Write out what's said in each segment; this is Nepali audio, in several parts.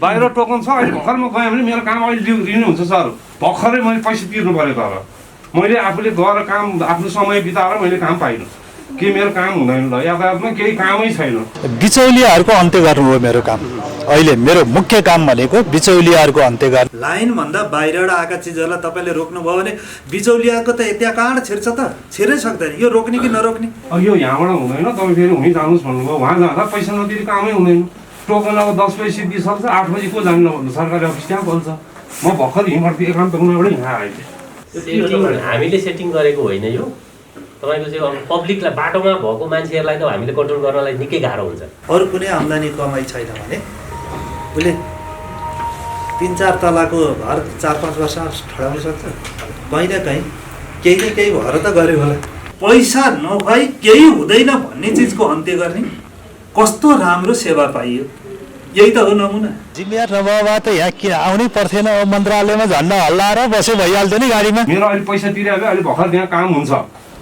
बाहिर टोकन छ अहिले भर्खर म गएँ भने मेरो काम अहिले लिनुहुन्छ सर भर्खरै मैले पैसा तिर्नु पर्यो तर मैले आफूले गएर काम आफ्नो समय बिताएर मैले काम पाइनँ के मेरो काम हुँदैन ल यातायातमा केही कामै छैन बिचौलियाहरूको अन्त्य गर्नु हो मेरो काम अहिले मेरो मुख्य काम भनेको बिचौलियाहरूको अन्त्य गर्नु लाइन भन्दा बाहिरबाट आएका चिजहरूलाई तपाईँले रोक्नुभयो भने बिचौलियाको त त्यहाँ कहाँ छिर्छ त छिरै सक्दैन यो रोक्ने कि नरोक्ने यो यहाँबाट हुँदैन तपाईँ फेरि हुनै जानुहोस् भन्नुभयो उहाँ जाँदा पैसा नदिएर कामै हुँदैन टोकन अब 10 बजी सिद्धिसक्छ 8 बजी को जानु भन्नु सरकारी अफिस त्यहाँ बोल्छ म भर्खर हिँड्दै एकान्त कुनाबाट यहाँ आएँ हामीले सेटिङ गरेको होइन यो तपाईँको चाहिँ अब पब्लिकलाई बाटोमा भएको मान्छेहरूलाई त हामीले कन्ट्रोल गर्नलाई निकै गाह्रो हुन्छ अरू कुनै आम्दानी कमाइ छैन भने उसले 3-4 तलाको घर 4-5 वर्ष ठडाउन सक्छ कहीँ न कहीँ केही न केही भएर त गर्यो होला पैसा नभई केही हुँदैन भन्ने चिजको अन्त्य गर्ने कस्तो राम्रो सेवा पाइयो यही त हो नमुना जिम्मेवार नभए त यहाँ किन आउनै पर्थेन मन्त्रालयमा झन्डा हल्लाएर बसे भइहाल्थ्यो नि गाडीमा मेरो अहिले पैसा तिरे अहिले भर्खर त्यहाँ काम हुन्छ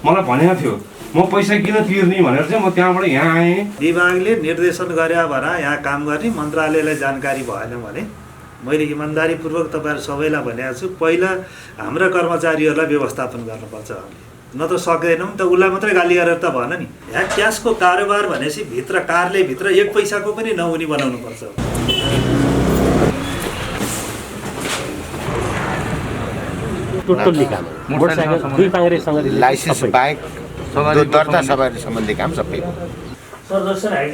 मलाई भनेको थियो म पैसा किन तिर्ने भनेर चाहिँ म त्यहाँबाट यहाँ आएँ विभागले निर्देशन गरे भएर यहाँ काम गर्ने मन्त्रालयलाई जानकारी भएन भने मैले इमान्दारीपूर्वक तपाईँहरू सबैलाई भनेको छु पहिला हाम्रा कर्मचारीहरूलाई व्यवस्थापन गर्नुपर्छ न त सक्दैनौँ त उसलाई मात्रै गाली गरेर त भएन नि यहाँ क्यासको कारोबार भनेपछि भित्र कारले भित्र 1 पैसाको पनि नहुने बनाउनुपर्छ टोटल्ली काम मोटरसाइकल 2 पाङ्ग्रेसँग लाइसेन्स बाइक दर्ता सम्बन्धी काम सबै सर जस्तो आइज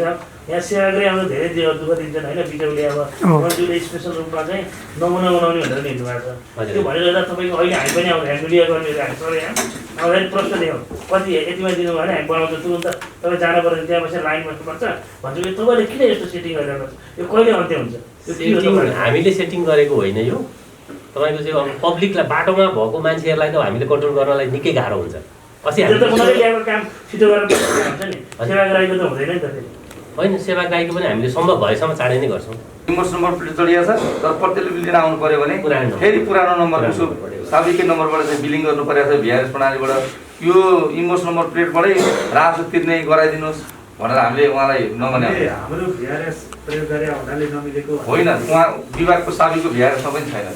यहाँ सेवाग्राही आउँदा धेरै दुःख दिन्छन् होइन बिचौले अब मन्जुले स्पेसल रूपमा चाहिँ नमुना बनाउने भनेर हिँड्नु भएको छ त्यो भनिरहँदा तपाईँको अहिले हामी पनि आउँदा हामी मिडिया गर्नेहरू हामी सबै यहाँ आउँदाखेरि प्रश्न दियौँ कति यतिमा दिनु भने हामी बनाउँछ तुरन्त तपाईँ जानु पर्छ त्यहाँ बसेर लाइन बस्नुपर्छ भन्छ कि तपाईँले किन यस्तो सेटिङ गरेर यो कहिले अन्त्य हुन्छ हामीले सेटिङ गरेको होइन यो तपाईँको चाहिँ अब पब्लिकलाई बाटोमा भएको मान्छेहरूलाई त हामीले कन्ट्रोल गर्नलाई निकै गाह्रो हुन्छ अस्ति काम छिटो गरेर हुन्छ नि सेवाग्राहीको त हुँदैन नि त फेरि होइन सेवाग्राहीको पनि हामीले सम्भव भएसम्म चाँडै नै गर्छौँ इमोस नम्बर प्लेट चढिया छ तर प्रत्येकले लिएर आउनु पर्यो भने फेरि पुरानो नम्बर उसो साबिकै नम्बरबाट चाहिँ बिलिङ गर्नु परेको छ भिआरएस प्रणालीबाट यो इमोस नम्बर प्लेटबाटै राजस्व तिर्ने गराइदिनुहोस् भनेर हामीले उहाँलाई नभने हाम्रो भिआरएस प्रयोग गरे हुनाले नमिलेको होइन उहाँ विभागको साबिकको भिआरएसमा पनि छैन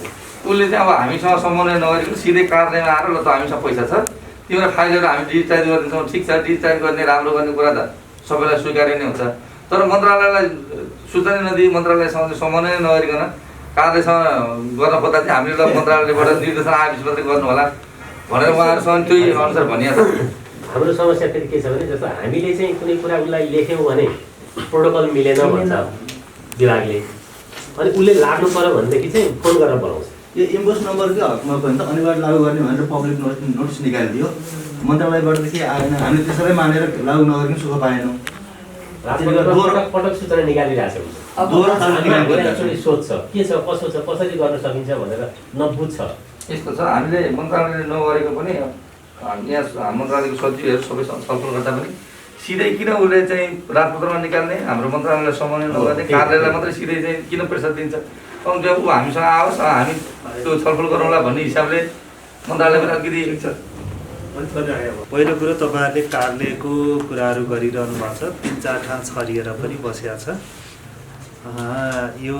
उसले चाहिँ अब हामीसँग समन्वय नगरेको सिधै कार्यालयमा आएर ल त हामीसँग पैसा छ तिम्रो फाइलहरू हामी डिजिटाइज गरिदिन्छौँ ठिक छ डिजिटाइज गर्ने राम्रो गर्ने कुरा त सबैलाई स्वीकार्य नै हुन्छ तर मन्त्रालयलाई सूचना नदिई मन्त्रालयसँग समन्वय नगरिकन कार्यालयसँग गर्न खोज्दा चाहिँ हामीले ल मन्त्रालयबाट निर्देशन आएपछि मात्रै गर्नु होला भनेर उहाँहरूसँग त्यही अनुसार भनिएको छ हाम्रो समस्या फेरि के छ भने जस्तो हामीले चाहिँ कुनै कुरा उसलाई लेख्यौँ भने प्रोटोकल मिलेन भन्छ विभागले अनि उसले लाग्नु पर्यो भनेदेखि चाहिँ फोन गरेर बोलाउँछ यो इम्पोस नम्बरकै हकमा पनि त अनिवार्य लागू गर्ने भनेर पब्लिक नोटिस निकालिदियो मन्त्रालयबाट त के आएन हामीले त्यसैलाई मानेर लागू नगरिकन सुख पाएनौँ पटक सूचना निकालिरहेको छ सोध्छ के छ कसो छ कसरी गर्न सकिन्छ भनेर नबुझ्छ यस्तो छ हामीले मन्त्रालयले नगरेको पनि यहाँ मन्त्रालयको सचिवहरू सबै छलफल गर्दा पनि सिधै किन उसले चाहिँ राजपत्रमा निकाल्ने हाम्रो मन्त्रालयलाई समन्वय नगर्ने कार्यालयलाई मात्रै सिधै चाहिँ किन प्रेसर दिन्छ जब ऊ हामीसँग आओस् हामी त्यो छलफल गरौँला भन्ने हिसाबले मन्त्रालय पनि अलिकति पहिलो कुरो तपाईँहरूले कार्यालयको कुराहरू गरिरहनु भएको छ 3-4 ठाउँ छरिएर पनि बसेको छ यो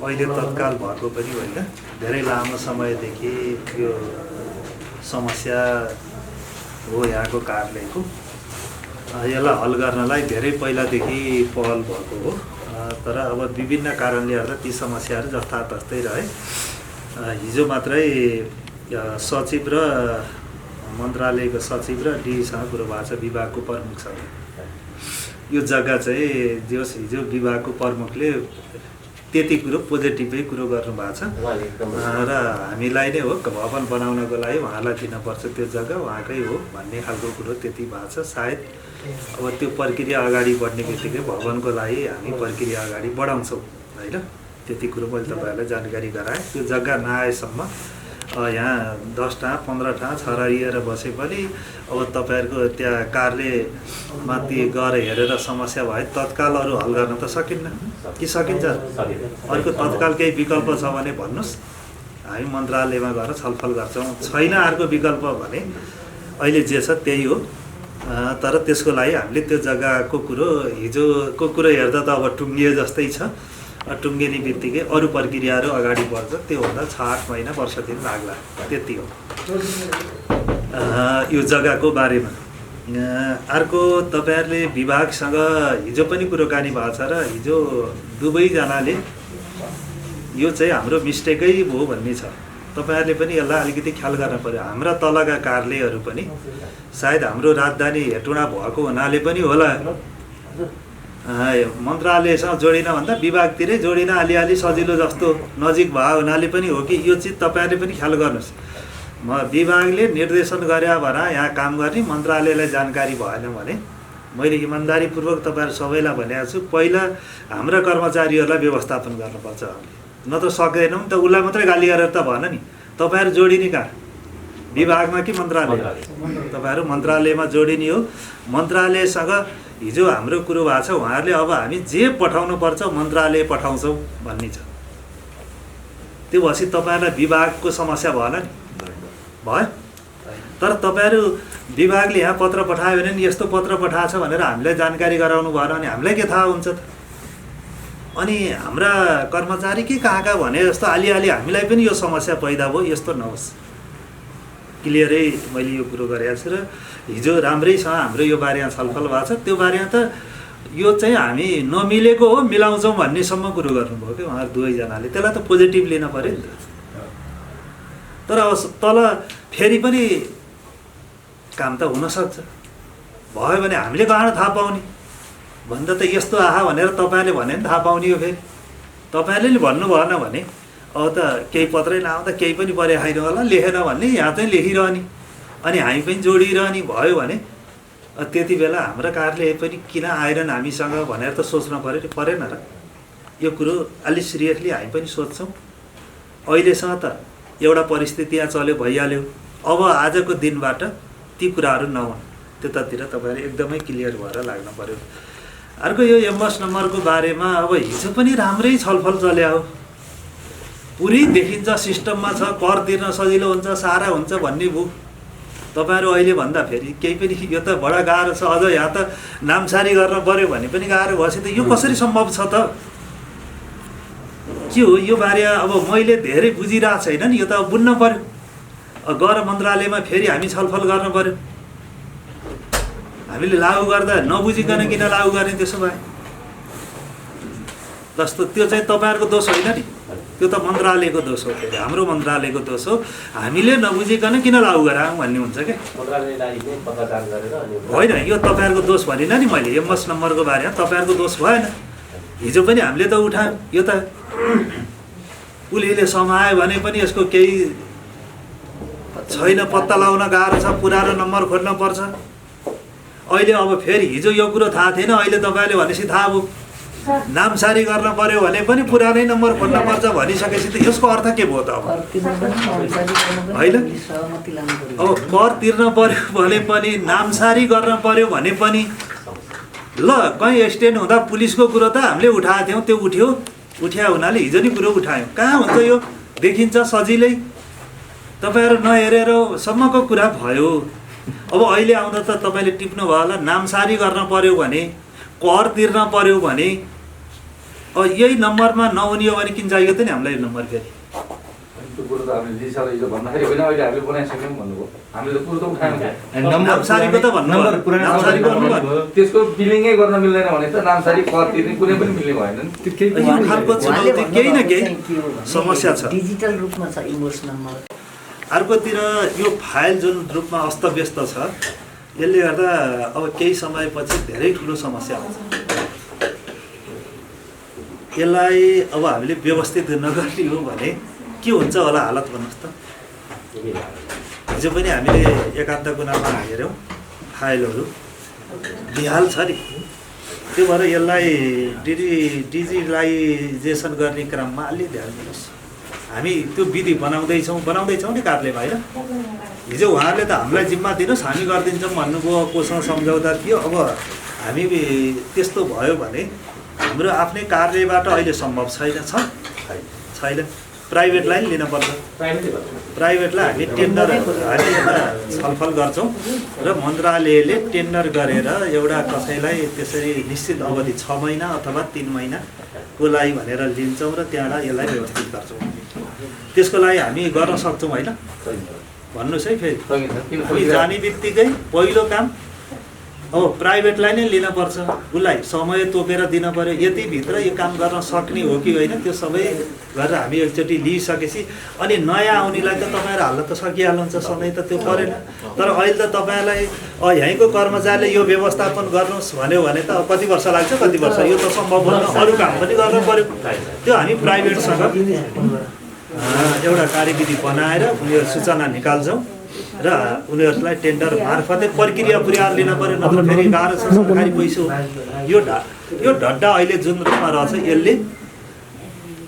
अहिले तत्काल भएको पनि होइन धेरै लामो समयदेखि यो समस्या हो यहाँको कार्यालयको यसलाई हल गर्नलाई धेरै पहिलादेखि पहल भएको हो तर अब विभिन्न कारणले गर्दा ती समस्याहरू जस्तातस्तै रहे हिजो मात्रै सचिव र मन्त्रालयको सचिव र डीसँग कुरो भएको छ विभागको प्रमुखसँग यो जग्गा चाहिँ जस हिजो विभागको प्रमुखले त्यति कुरो पोजिटिभै कुरो गर्नुभएको छ र हामीलाई नै हो भवन बनाउनको लागि उहाँलाई दिनुपर्छ त्यो जग्गा उहाँकै हो भन्ने खालको कुरो त्यति भएको छ सायद अब त्यो प्रक्रिया अगाडि बढ्ने बित्तिकै भवनको लागि हामी प्रक्रिया अगाडि बढाउँछौँ होइन त्यति कुरो मैले तपाईँहरूलाई जानकारी गराएँ त्यो जग्गा नआएसम्म यहाँ 10 ठाउँ 15 ठाउँ छरिएर बसे पनि अब तपाईँहरूको त्यहाँ कार्यालयमाथि गएर हेरेर समस्या भए तत्काल अरू हल गर्न त सकिन्न कि सकिन्छ अर्को तत्काल केही विकल्प छ भने भन्नुहोस् हामी मन्त्रालयमा गएर छलफल गर्छौँ छैन अर्को विकल्प भने अहिले जे छ त्यही हो तर त्यसको लागि हामीले त्यो जग्गाको कुरो हिजोको कुरो हेर्दा त अब टुङ्गिए जस्तै छ टुङ्गिने बित्तिकै अरू प्रक्रियाहरू अगाडि बढ्छ, त्योभन्दा 6-8 महिना वर्ष दिन लाग्ला, त्यति हो यो जग्गाको बारेमा। अर्को तपाईँहरूले विभागसँग हिजो पनि कुराकानी भएको छ र हिजो दुवैजनाले यो चाहिँ हाम्रो मिस्टेकै हो भन्ने छ। तपाईँहरूले पनि यसलाई अलिकति ख्याल गर्न पर्यो। हाम्रा तलका कार्यालयहरू पनि सायद हाम्रो राजधानी हेटुँडा भएको हुनाले पनि होला, मन्त्रालयसँग जोडिन भन्दा विभागतिरै जोडिन अलिअलि सजिलो जस्तो नजिक भयो हुनाले पनि हो कि यो चिज तपाईँहरूले पनि ख्याल गर्नुहोस्। विभागले निर्देशन गरे भना यहाँ काम गर्ने मन्त्रालयलाई जानकारी भएन भने मैले इमान्दारीपूर्वक तपाईँहरू सबैलाई भनेको छु, पहिला हाम्रा कर्मचारीहरूलाई व्यवस्थापन गर्नुपर्छ हामीले, नत्र सक्दैनौँ त उसलाई मात्रै गाली गरेर त भएन नि। तपाईँहरू जोडिने कहाँ, विभागमा कि मन्त्रालय? तपाईँहरू मन्त्रालयमा जोडिने हो। मन्त्रालयसँग हिजो हाम्रो कुरो भएको छ, उहाँहरूले अब हामी जे पठाउनु पर्छ मन्त्रालय पठाउँछौँ भन्ने छ। त्यो भएपछि तपाईँहरूलाई विभागको समस्या भएन नि, भयो। तर तपाईँहरू विभागले यहाँ पत्र पठायो भने नि यस्तो पत्र पठाएको छ भनेर हामीलाई जानकारी गराउनु भएन भने हामीलाई के थाहा हुन्छ त? अनि हाम्रा कर्मचारी के कहाँ कहाँ भने जस्तो अलिअलि हामीलाई पनि यो समस्या पैदा भयो, यस्तो नहोस्। क्लियरै मैले यो कुरो गरेको छु र हिजो राम्रैसँग हाम्रो यो बारेमा छलफल भएको छ। त्यो बारेमा त यो चाहिँ हामी नमिलेको हो, मिलाउँछौँ भन्नेसम्म कुरो गर्नुभयो कि उहाँहरू दुवैजनाले। त्यसलाई त पोजिटिभ लिन पऱ्यो नि त। तर अब तल फेरि पनि काम त हुनसक्छ, भयो भने हामीले कहाँ थाहा पाउने भन्दा त यस्तो आहा भनेर तपाईँले भने नि थाहा पाउने हो। फेरि तपाईँले भन्नु भएन भने अब त केही पत्रै नआउँदा केही पनि परेखाइन होला, लेखेन भन्ने यहाँ चाहिँ लेखिरहने अनि हामी पनि जोडिरहने भयो भने त्यति बेला हाम्रो कार्यालय पनि किन आएरन् हामीसँग भनेर त सोच्न परेन र? यो कुरो अलिक सिरियसली हामी पनि सोध्छौँ। अहिलेसम्म त एउटा परिस्थिति यहाँ चल्यो भइहाल्यो, अब आजको दिनबाट ती कुराहरू नहुन्, त्यतातिर तपाईँहरू एकदमै क्लियर भएर लाग्नु पर्यो। अर्को यो एमएस नम्बरको बारेमा अब हिजो पनि राम्रै छलफल चल्या हो, पुरै देखिन्छ सिस्टममा छ, कर तिर्न सजिलो हुन्छ, सारा हुन्छ भन्ने भयो। तपाईँहरू अहिले भन्दा फेरि केही पनि यो त बडा गाह्रो छ, अझ यहाँ त नामसारी गर्न पर्यो भने पनि गाह्रो भएपछि त यो कसरी सम्भव छ त? के हो यो बारे अब मैले धेरै बुझिरहेको छैन नि, यो त अब बुझ्न पर्यो। गएर मन्त्रालयमा फेरि हामी छलफल गर्न पर्यो। हामीले लागू गर्दा नबुझिकन किन लागू गर्ने त्यसो भए? जस्तो त्यो चाहिँ तपाईँहरूको दोष होइन नि, त्यो त मन्त्रालयको दोष हो, फेरि हाम्रो मन्त्रालयको दोष हो। हामीले नबुझिकन किन लागू गरायौँ भन्ने हुन्छ क्या। होइन, यो तपाईँहरूको दोष भनेन नि मैले। एमएस नम्बरको बारेमा तपाईँहरूको दोष भएन। हिजो पनि हामीले त उठायौँ, यो त पुलिसले समायो भने पनि यसको केही छैन, पत्ता लगाउन गाह्रो छ, पुरानो नम्बर खोज्न पर्छ। अहिले अब फेरि हिजो यो कुरो थाहा थिएन, अहिले तपाईँले भनेपछि थाहा भयो। नामसारी गर्न पर्यो भने पनि पुरानै नम्बर खोज्न पर्छ भनिसकेपछि त यसको अर्थ के भयो त? अब होइन, अब कर तिर्न पर्यो भने पनि नामसारी गर्न पर्यो भने पनि ल कहीँ एक्सिडेन्ट हुँदा पुलिसको कुरो त हामीले उठाएको थियौँ, त्यो उठ्या हुनाले हिजो नि कुरो उठायौँ। कहाँ हुन्छ यो? देखिन्छ सजिलै, तपाईँहरू नहेरेर सम्मको कुरा भयो। अब अहिले आउँदा त तपाईँले टिप्नु भयो होला, नामसारी गर्न पर्यो भने, कर तिर्न पर्यो भने अब यही नम्बरमा नहुने हो भने किन चाहियो त नि हामीलाई यो नम्बर? फेरि त्यो कुरो त हामीले दिशाले हिजो भन्दाखेरि होइन, अहिले हामीले बनाइसक्यौँ भन्नुभयो। हामीले त कुरो त उठायौँ, नामसारीको त भन्नु, नामसारी गर्नुभयो, त्यसको बिलिङै गर्न मिल्दैन भने त नामसारी कर तिर्ने कुनै पनि मिल्ने भएन नि। यो खालको चुनौती केही न केही समस्या छ। डिजिटल रूपमा छ इन्भोइस नम्बर। अर्कोतिर यो फाइल जुन रूपमा अस्तव्यस्त छ, यसले गर्दा अब केही समयपछि धेरै ठुलो समस्या आउँछ। यसलाई अब हामीले व्यवस्थित नगर्ने हो भने के हुन्छ होला हालत भन्नुहोस् त? हिजो पनि हामीले एकान्त कुनामा हेऱ्यौँ, फाइलहरू बेहाल छ नि। त्यो भएर यसलाई डिजिटलाइजेसन गर्ने क्रममा अलि ध्यान दिनुहोस्। हामी त्यो विधि बनाउँदैछौँ नि कार्यालयमा, होइन? हिजो उहाँहरूले त हामीलाई जिम्मा दिनुहोस् हामी गरिदिन्छौँ भन्नुभयो, कोसँग सम्झौता थियो। अब हामी त्यस्तो भयो भने हाम्रो आफ्नै कार्यालयबाट अहिले सम्भव छैन। प्राइभेटलाई लिनुपर्छ। प्राइभेटलाई हामी टेन्डर छलफल गर्छौँ र मन्त्रालयले टेन्डर गरेर एउटा कसैलाई त्यसरी निश्चित अवधि 6 महिना अथवा 3 महिना को लागि भनेर लिन्छौँ र त्यहाँबाट यसलाई व्यवस्थित गर्छौँ। त्यसको लागि हामी गर्न सक्छौँ होइन? भन्नुहोस् है फेरि। हामी जाने बित्तिकै पहिलो काम अब प्राइभेटलाई नै लिनुपर्छ, उसलाई समय तोकेर दिन पऱ्यो। यतिभित्र यो काम गर्न सक्ने हो कि होइन त्यो सबै गरेर हामी एकचोटि लिइसकेपछि अनि नयाँ आउनेलाई त तपाईँहरू हाल्न त सकिहाल्नुहुन्छ, सधैँ त त्यो परेन। तर अहिले त तपाईँलाई यहीँको कर्मचारीले यो व्यवस्थापन गर्नुहोस् भन्यो भने त कति वर्ष लाग्छ, कति वर्ष यो त सम्भव हुँदैन। अरू काम पनि गर्नु पऱ्यो। त्यो हामी प्राइभेटसँग एउटा कार्यविधि बनाएर उनीहरू सूचना निकाल्छौँ र उनीहरूलाई टेन्डर मार्फतै प्रक्रिया पुर्याएर लिन पऱ्यो, नत्र फेरि गाह्रो छ, सरकारी पैसा हो। यो ढड्डा अहिले जुन रूपमा रहेछ यसले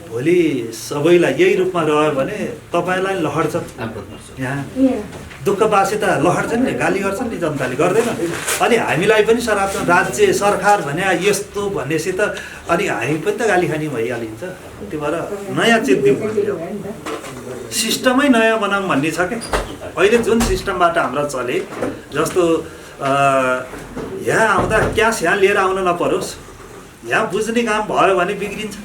भोलि सबैलाई यही रूपमा रह्यो भने तपाईँलाई लहड्छ। यहाँ दुःखबासी त लहड्छन् नि, गाली गर्छन् नि, जनताले गर्दैन। अनि हामीलाई पनि सराप्छ, राज्य सरकार भने यस्तो भनेपछि त अनि हामी पनि त गाली खाने भइहालिन्छ। त्यो भएर नयाँ चेत दिउँ, सिस्टमै नयाँ बनाऊँ भन्ने छ क्या। अहिले जुन सिस्टमबाट हाम्रो चले, जस्तो यहाँ आउँदा क्यास यहाँ लिएर आउन नपरोस्, यहाँ बुझ्ने काम भयो भने बिग्रिन्छ।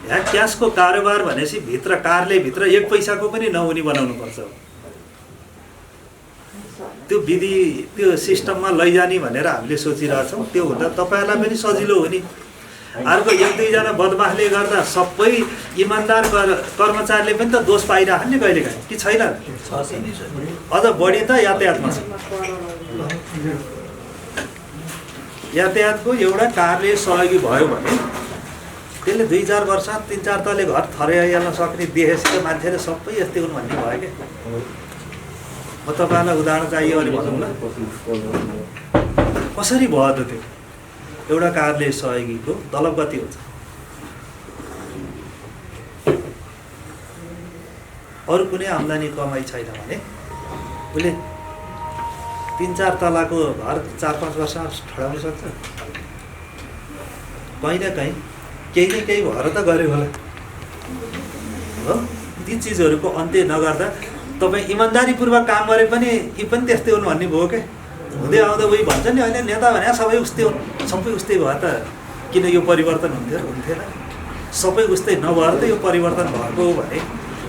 यहाँ क्यासको कारोबार भनेपछि भित्र कार्यालयभित्र एक पैसाको पनि नहुने बनाउनुपर्छ। त्यो विधि त्यो सिस्टममा लैजाने भनेर हामीले सोचिरहेछौँ। त्यो हुँदा तपाईँहरूलाई पनि सजिलो हो नि। अर्को एक दुईजना बदमासले गर्दा सबै इमान्दार कर्मचारीले पनि त दोष पाइरहन् नि कहिलेकाहीँ, कि छैन? अझ बढी त यातायातमा छ। यातायातको एउटा कार्य सहयोगी भयो भने त्यसले 2-4 वर्ष 3-4 तले घर थरै आइहाल्न सक्ने देखेपछि त मान्छेले सबै यस्तै हुन् भन्ने भयो क्या। म तपाईँलाई उदाहरण चाहियो भने भनौँ न, कसरी भयो त त्यो एउटा कार्यालय सहयोगीको तलब कति हुन्छ? अरू कुनै आम्दानी कमाइ छैन भने उसले 3-4 तलाको घर 4-5 वर्ष ठडाउन सक्छ? कहीँ न कहीँ केही न केही भएर त गऱ्यो होला हो। ती चिजहरूको अन्त्य नगर्दा तपाईँ इमान्दारीपूर्वक काम गरे पनि यी पनि त्यस्तै हुन् भन्ने भयो क्या। हुँदै आउँदा उही भन्छ नि, अहिले नेता भने सबै उस्तै हुन्, सबै उस्तै भयो त किन यो परिवर्तन हुन्थेन? सबै उस्तै नभएर त यो परिवर्तन भएको हो भने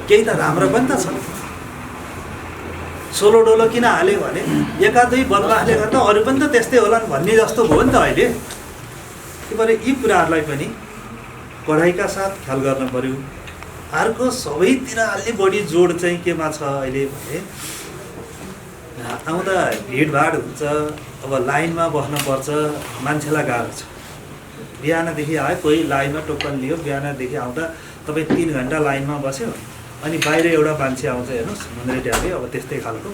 केही त राम्रो पनि त छ। सोलो डोलो किन हाल्यो भने एका दुई बदमासले गर्दा अरू पनि त त्यस्तै होलान् भन्ने जस्तो भयो नि त अहिले। त्यो भएर यी कुराहरूलाई पनि कडाइका साथ ख्याल गर्न पर्यो। अर्को सबैतिर अलि बढी जोड चाहिँ केमा छ अहिले भने आउँदा भिडभाड हुन्छ, अब लाइनमा बस्नुपर्छ, मान्छेलाई गाह्रो छ। बिहानदेखि आयो, कोही लाइनमा टोकन लियो, बिहानदेखि आउँदा तपाईँ 3 घन्टा लाइनमा बस्यो, अनि बाहिर एउटा मान्छे आउँछ हेर्नुहोस् मन्द्रे ट्याबे, अब त्यस्तै खालको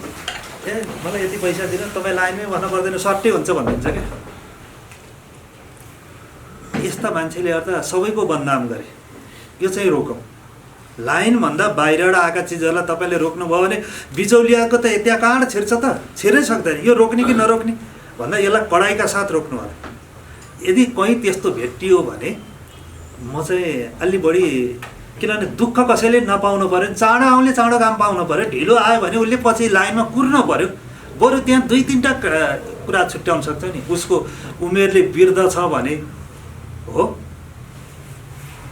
मलाई यति पैसा दिनु, तपाईँ लाइनमै बस्नु पर्दैन, सट्टै हुन्छ भनिदिन्छ क्या। यस्ता मान्छेले गर्दा सबैको बदनाम गरे। यो चाहिँ रोकौँ। लाइनभन्दा बाहिरबाट आएका चिजहरूलाई तपाईँले रोक्नुभयो भने बिचौलियाको त त्यहाँ कहाँबाट छिर्छ त? छिर्नै सक्दैन। यो रोक्ने कि नरोक्ने भन्दा यसलाई कडाइका साथ रोक्नु होला। यदि कहीँ त्यस्तो भेटियो भने म चाहिँ अलि बढी, किनभने दुःख कसैले नपाउनु पऱ्यो, चाँडो आउनेले चाँडो काम पाउनु पऱ्यो। ढिलो आयो भने उसले पछि लाइनमा कुर्नु पऱ्यो। बरु त्यहाँ 2-3टा कुरा छुट्याउन सक्छ नि। उसको उमेरले वृद्ध छ भने हो,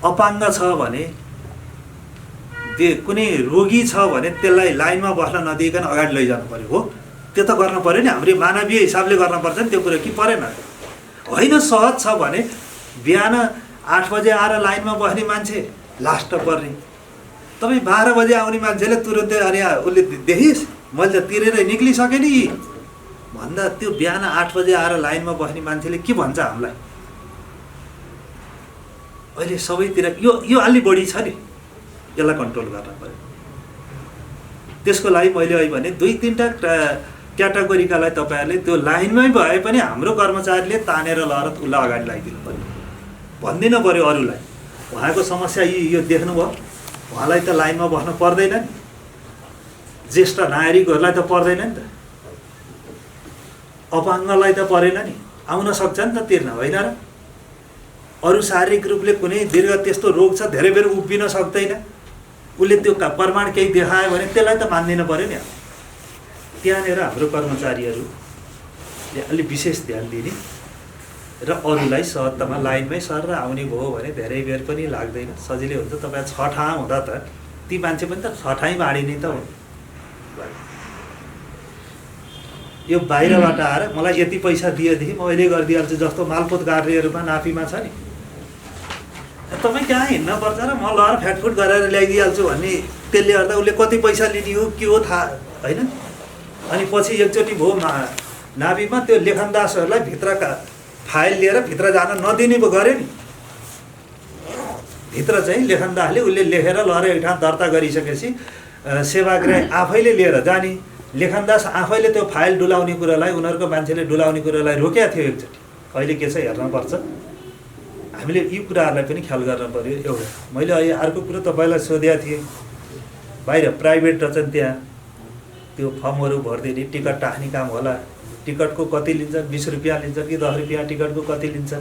अपाङ्ग छ भने, कुनै रोगी छ भने त्यसलाई लाइनमा बस्न नदिइकन अगाडि लैजानु पऱ्यो हो। त्यो त गर्नु पऱ्यो नि, हाम्रो मानवीय हिसाबले गर्नुपर्छ नि त्यो कुरो, कि परेन? होइन सहज छ भने बिहान 8 बजे आएर लाइनमा बस्ने मान्छे लास्ट पर्ने, तपाईँ 12 बजे आउने मान्छेले तुरुन्तै अरे उसले देखिस् मैले त तिरेर निक्लिसकेँ नि भन्दा त्यो बिहान 8 बजे आएर लाइनमा बस्ने मान्छेले के भन्छ हामीलाई? अहिले सबैतिर यो अलि बढी छ नि, यसलाई कन्ट्रोल गर्न पर्यो। त्यसको लागि मैले अहिले भने 2-3टा क्याटेगोरीकालाई तपाईँहरूले त्यो लाइनमै भए पनि हाम्रो कर्मचारीले तानेर लगेर उसलाई अगाडि लगाइदिनु पऱ्यो, भनिदिनु पऱ्यो अरूलाई। उहाँको समस्या यो देख्नुभयो, उहाँलाई त लाइनमा बस्नु पर्दैन नि, ज्येष्ठ नागरिकहरूलाई त पर्दैन नि त, अपाङ्गलाई त परेन नि, आउन सक्छ नि त तिर्न, होइन र? अरू शारीरिक रूपले कुनै दीर्घ त्यस्तो रोग छ, धेरै बेर उभिन सक्दैन, उसले त्यो प्रमाण केही देखायो भने त्यसलाई त मान्दिन पऱ्यो नि। त्यहाँनिर हाम्रो कर्मचारीहरूले अलि विशेष ध्यान दिने र अरूलाई सहजतामा लाइनमै सरेर आउने भयो भने धेरै बेर पनि लाग्दैन, सजिलै हुन्छ। तपाईँ 6 ठाउँ हुँदा त ती मान्छे पनि त 6 ठाउँ बाँडिने त हो। यो बाहिरबाट आएर मलाई यति पैसा दिएदेखि म अहिले गरिदिइहाल्छु जस्तो मालपोत गाड्नेहरूमा नापीमा छ नि, तपाईँ कहाँ हिँड्न पर्छ र म लहर फ्याटफुट गरेर ल्याइदिइहाल्छु भन्ने, त्यसले गर्दा उसले कति पैसा लिने हो के हो थाहा होइन। अनि पछि एकचोटि भयो नाभीमा त्यो लेखनदासहरूलाई भित्रका फाइल लिएर भित्र जान नदिने पो गऱ्यो नि। भित्र चाहिँ लेखनदासले उसले लेखेर लहर एक ठाउँ दर्ता गरिसकेपछि सेवाग्राही आफैले लिएर जाने, लेखनदास आफैले त्यो फाइल डुलाउने कुरालाई, उनीहरूको मान्छेले डुलाउने कुरालाई रोकेको थियो एकचोटि। अहिले के छ हेर्नुपर्छ, हामीले यी कुराहरूलाई पनि ख्याल गर्न पऱ्यो। एउटा मैले अहिले अर्को कुरो तपाईँलाई सोधेको थिएँ, बाहिर प्राइभेट रहेछन् त्यहाँ त्यो फर्महरू भरिदिने, टिकट टाख्ने काम होला, टिकटको कति लिन्छ, 20 रुपियाँ लिन्छ कि 10 रुपियाँ, टिकटको कति लिन्छ,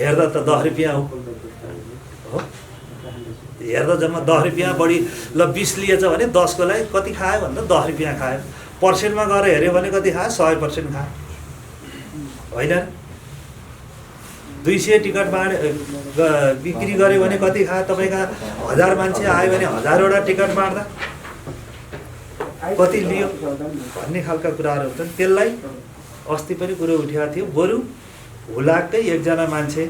हेर्दा त 10 रुपियाँ हो, हेर्दा जम्मा 10 रुपियाँ बढी ल 20 लिएछ भने 10 को लागि कति खायो भन्दा 10 रुपियाँ खायो। पर्सेन्टमा गएर हेऱ्यो भने कति खायो, 100% खायो होइन। 200 टिकट बिक्री गऱ्यो भने कति खायो, तपाईँका 1000 मान्छे आयो भने 1000 वटा टिकट बाँड्दा कति लियो भन्ने खालका कुराहरू हुन्छन्। त्यसलाई अस्ति पनि कुरो उठेको थियो, बरु हुलाक्कै एकजना मान्छे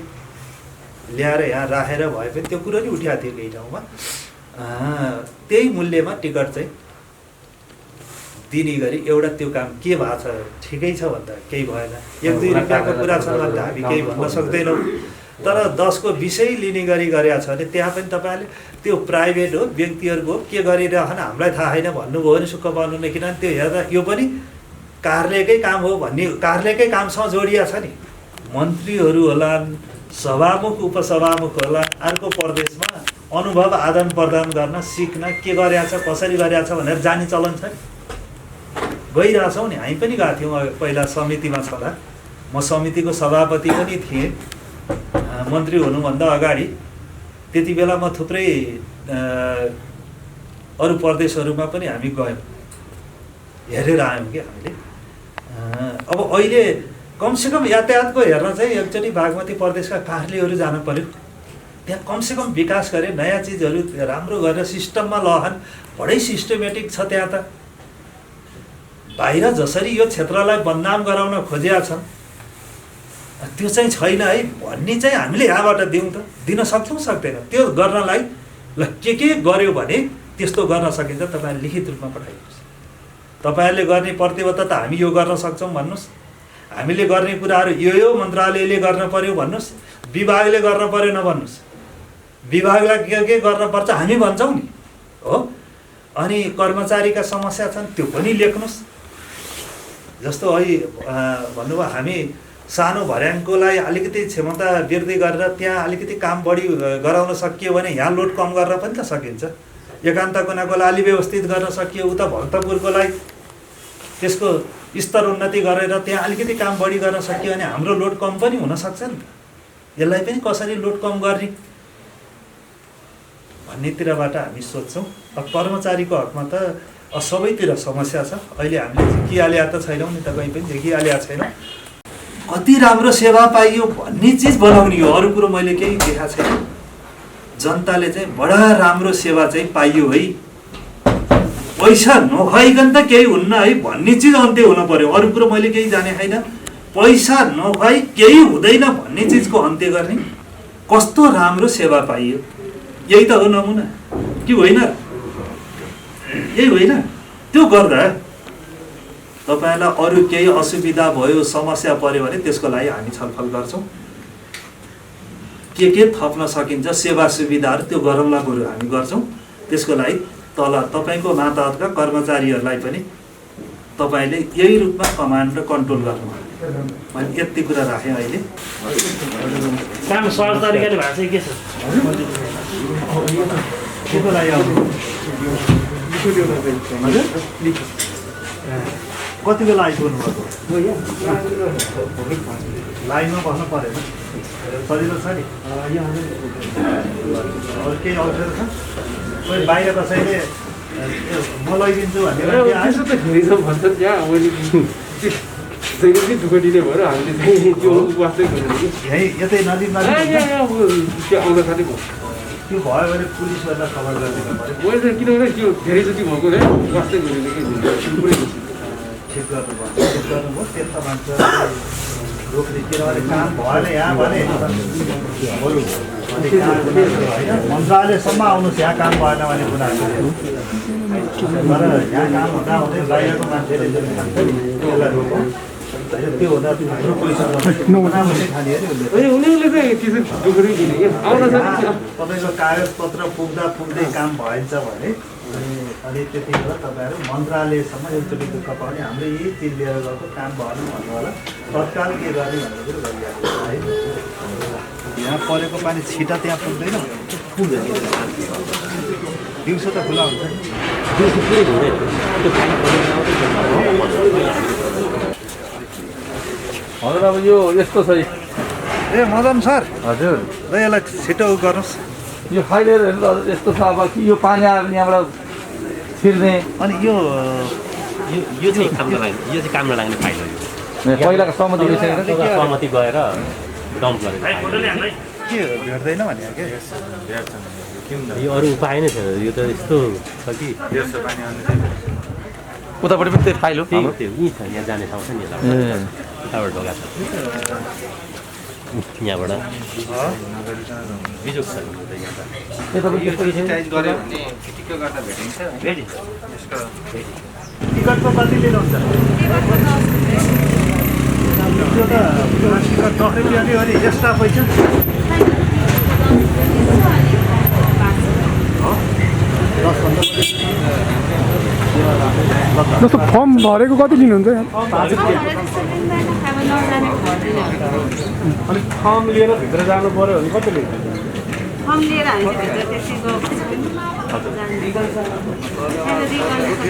ल्याएर यहाँ राखेर भए पनि त्यो कुरो नि उठेको थियो केही ठाउँमा, त्यही मूल्यमा टिकट चाहिँ दिने गरी एउटा त्यो काम के भएको छ, ठिकै छ भन्दा केही भएन। 1-2 रुपियाँको कुरा छ भने हामी केही भन्न सक्दैनौँ, तर 10 को 20 लिने गरी गरेको छ भने त्यहाँ पनि तपाईँले त्यो प्राइभेट हो, व्यक्तिहरूको के गरिरहन हामीलाई थाहा छैन भन्नुभयो भने सुक्ख पर्नु नै। किनभने त्यो हेर्दा यो पनि कार्यालयकै काम हो भन्ने, कार्यालयकै कामसँग जोडिया छ नि। मन्त्रीहरू होला, सभामुख उपसभामुख होला, अर्को प्रदेशमा अनुभव आदान प्रदान गर्न, सिक्न, के गरेको छ कसरी गरेको छ भनेर जाने चलन छ नि। गइरहेछौँ नि, हामी पनि गएको थियौँ पहिला समितिमा छँदा, म समितिको सभापति पनि थिएँ मन्त्री हुनुभन्दा अगाडि। त्यति बेला म थुप्रै अरू प्रदेशहरूमा पनि हामी गयौँ, हेरेर आयौँ कि हामीले। अब अहिले कमसेकम यातायातको हेर्न चाहिँ एकचोटि बागमती प्रदेशका कार्यालयहरू जानु पर्यो, त्यहाँ कमसेकम विकास गरे, नयाँ चिजहरू राम्रो गरेर सिस्टममा लहन, बडै सिस्टमेटिक छ त्यहाँ त। बाहिर जसरी यो क्षेत्रलाई बदनाम गराउन खोजिया छन् त्यो चाहिँ छैन है भन्ने चाहिँ हामीले यहाँबाट दिउँ त, दिन सक्छौँ सक्दैनौँ। त्यो गर्नलाई ल के गर्यो भने त्यस्तो गर्न सकिन्छ, तपाईँले लिखित रूपमा पठाइदिनुहोस्। तपाईँहरूले गर्ने प्रतिबद्धता हामी यो गर्न सक्छौँ भन्नुहोस्, हामीले गर्ने कुराहरू यो मन्त्रालयले गर्न पर्यो भन्नुहोस्, विभागले गर्न पर्यो नभन्नुहोस्। विभागलाई के गर्नुपर्छ हामी भन्छौँ नि हो। अनि कर्मचारीका समस्या छन् त्यो पनि लेख्नुहोस्। जस्तो अहिले भन्नुभयो हामी सानो भर्याङकोलाई अलिकति क्षमता वृद्धि गरेर त्यहाँ अलिकति काम बढी गराउन सकियो भने यहाँ लोड कम गरेर पनि त सकिन्छ। एकान्त कुनाकोलाई अलि व्यवस्थित गर्न सकियो, उता भक्तपुरकोलाई त्यसको स्तर उन्नति गरेर त्यहाँ अलिकति काम बढी गर्न सकियो भने हाम्रो लोड कम पनि हुनसक्छ नि त। यसलाई पनि कसरी लोड कम गर्ने भन्नेतिरबाट हामी सोध्छौँ। अब कर्मचारीको हकमा त सबैतिर समस्या छ। अहिले हामीले देखिहालेका त छैनौँ नि, तपाईँ पनि देखिहालेका छैनौँ। कति राम्रो सेवा पाइयो भन्ने चिज बनाउने हो, अरू कुरो मैले केही देखाएको छैन। जनताले चाहिँ बडा राम्रो सेवा चाहिँ पाइयो है, पैसा नखुवाइकन त केही हुन्न है भन्ने चिज अन्त्य हुनु पर्यो। अरू कुरो मैले केही जाने छैन, पैसा नखुवाइ केही हुँदैन भन्ने चिजको अन्त्य गर्ने। कस्तो राम्रो सेवा पाइयो, यही त हो नमुना कि होइन? यही होइन? त्यो गर्दा तपाईँलाई अरू केही असुविधा भयो, समस्या पर्यो भने त्यसको लागि हामी छलफल गर्छौँ। के थप्न सकिन्छ सेवा सुविधाहरू त्यो गरौँला बरु हामी गर्छौँ। त्यसको लागि तल तपाईँको मातहतका कर्मचारीहरूलाई पनि तपाईँले यही रूपमा कमान्ड र कन्ट्रोल गर्नु। मैले यति कुरा राखेँ। अहिले काम सहज तरिकाले भएको चाहिँ के छ? केको लागि कति बेला आइपुग्नु भएको? लाइनमा बस्नु परेन, सजिलो छ नि? अरू केही अवसर छ? कोही बाहिर कसैले म लैदिन्छु भनेर त्यही पनि दुःख दिने भएर हामीले चाहिँ त्यो उपवास चाहिँ गरेको कि यही यतै नजिक त्यो आउँदा साथै भयो त्यो भयो भने पुलिसहरूलाई खबर गरिदिनु पऱ्यो मैले त किनभने त्यो धेरैचोटि भएको है उपवास चाहिँ गरेको कि ठिक गर्नुभयो त्यस्तो मान्छे रोक्ने किनभने काम भएन यहाँ भने मन्त्रालयसम्म आउनुहोस् यहाँ काम भएन भने कुरा तर यहाँ काम हुँदा हुँदै बाहिरको मान्छेले जुन खान्छ त्यसलाई रोक्छौँ त्यो हुँदा हाम्रो पैसा खाने अरे उनीहरूले चाहिँ त्यसो दुःखै दिने क्या आउँदा तपाईँको कागजपत्र पुग्दै काम भएछ भने अनि त्यतिखेर तपाईँहरू मन्त्रालयसम्म एकचोटि दुःख पाउने हाम्रो यही चिज लिएर गएको काम भएन भन्नु होला तत्काल के गर्ने भन्ने कुरो गरिरहेको छ है यहाँ परेको पानी छिटा त्यहाँ पुग्दैन दिउँसो त खुला हुन्छ नि हजुर अब यो यस्तो छ ए मदन सर हजुर ल यसलाई छिटो गर्नुहोस् यो फाइलहरू यस्तो छ अब कि यो पानी आयो भने यहाँबाट छिर्ने अनि यो चाहिँ काम नलाग्ने यो चाहिँ काम नलाग्ने फाइल हो पहिलाको सहमति भइसकेर सहमति गएर डम्प गरेको के भेट्दैन भने के यो अरू उपाय नै छैन यो त यस्तो छ कि उतापट्टि पनि त्यही फाइल हो त्यही यहीँ छ यहाँ जाने ठाउँ छ नि उताबाट ढोका छ यहाँबाट बिजोग छ टिकटको कति लिनुहुन्छ त्यो त टिकट 10 रुपियाँ नि हो नि एक्स्ट्रा पैसा जस्तो फर्म भरेको कति लिनुहुन्छ अनि फर्म लिएर भित्र जानु पर्यो भने कति लिन्छ फर्म लिएर हामी भित्र त्यति गएको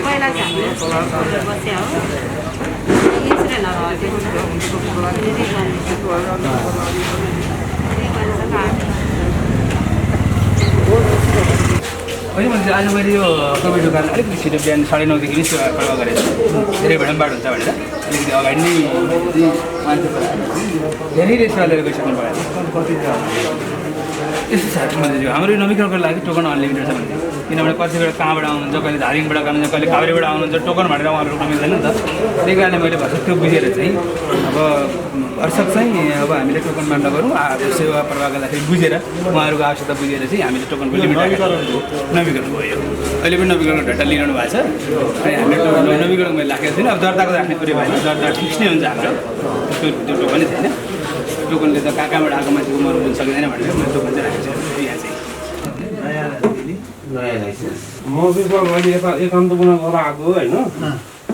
पहिला चाहिँ हामीले बस्या हो होइन भने आज मैले यो कोभिड कारण अलिकति छिटो बिहान 9:30 देखि नै सेवा गरेको छु धेरै भेडम बाटो हुन्छ भनेर अलिकति अगाडि नै मान्छे धेरै रेसमा लिएर गइसक्नु भयो यस्तो छ मान्छे हाम्रो यो नवीकरणको लागि टोकन अनलिमिटेड छ भने किनभने कति बेला कहाँबाट आउनुहुन्छ कहिले धारिङबाट आउनुहुन्छ कहिले काभ्रेबाट आउनुहुन्छ टोकन भनेर उहाँहरू रोक्न मिल्दैन नि त त्यही कारणले मैले भर्खर त्यो बुझेर चाहिँ अब भरसक चाहिँ अब हामीले टोकन मान्ड गरौँ सेवा प्रवाह गर्दाखेरि बुझेर उहाँहरूको आवश्यकता बुझेर चाहिँ हामीले टोकनको लिमिट नवीकरण भयो अहिले पनि नवीकरणको डाटा लिइरहनु भएको छ अनि हामीले नवीकरण मैले राखेको छैन अब दर्ताको राख्ने कुरो भएन दर्ता फिक्स नै हुन्छ हाम्रो त्यो टोकनै छैन टोकनले त कहाँबाट आएको मान्छेको मर्नु पनि सकिँदैन भनेर मैले टोकन चाहिँ राखेको छु यहाँ चाहिँ नयाँ लाइसेन्स म चाहिँ मैले एकान्तपुरमा गएर आएको होइन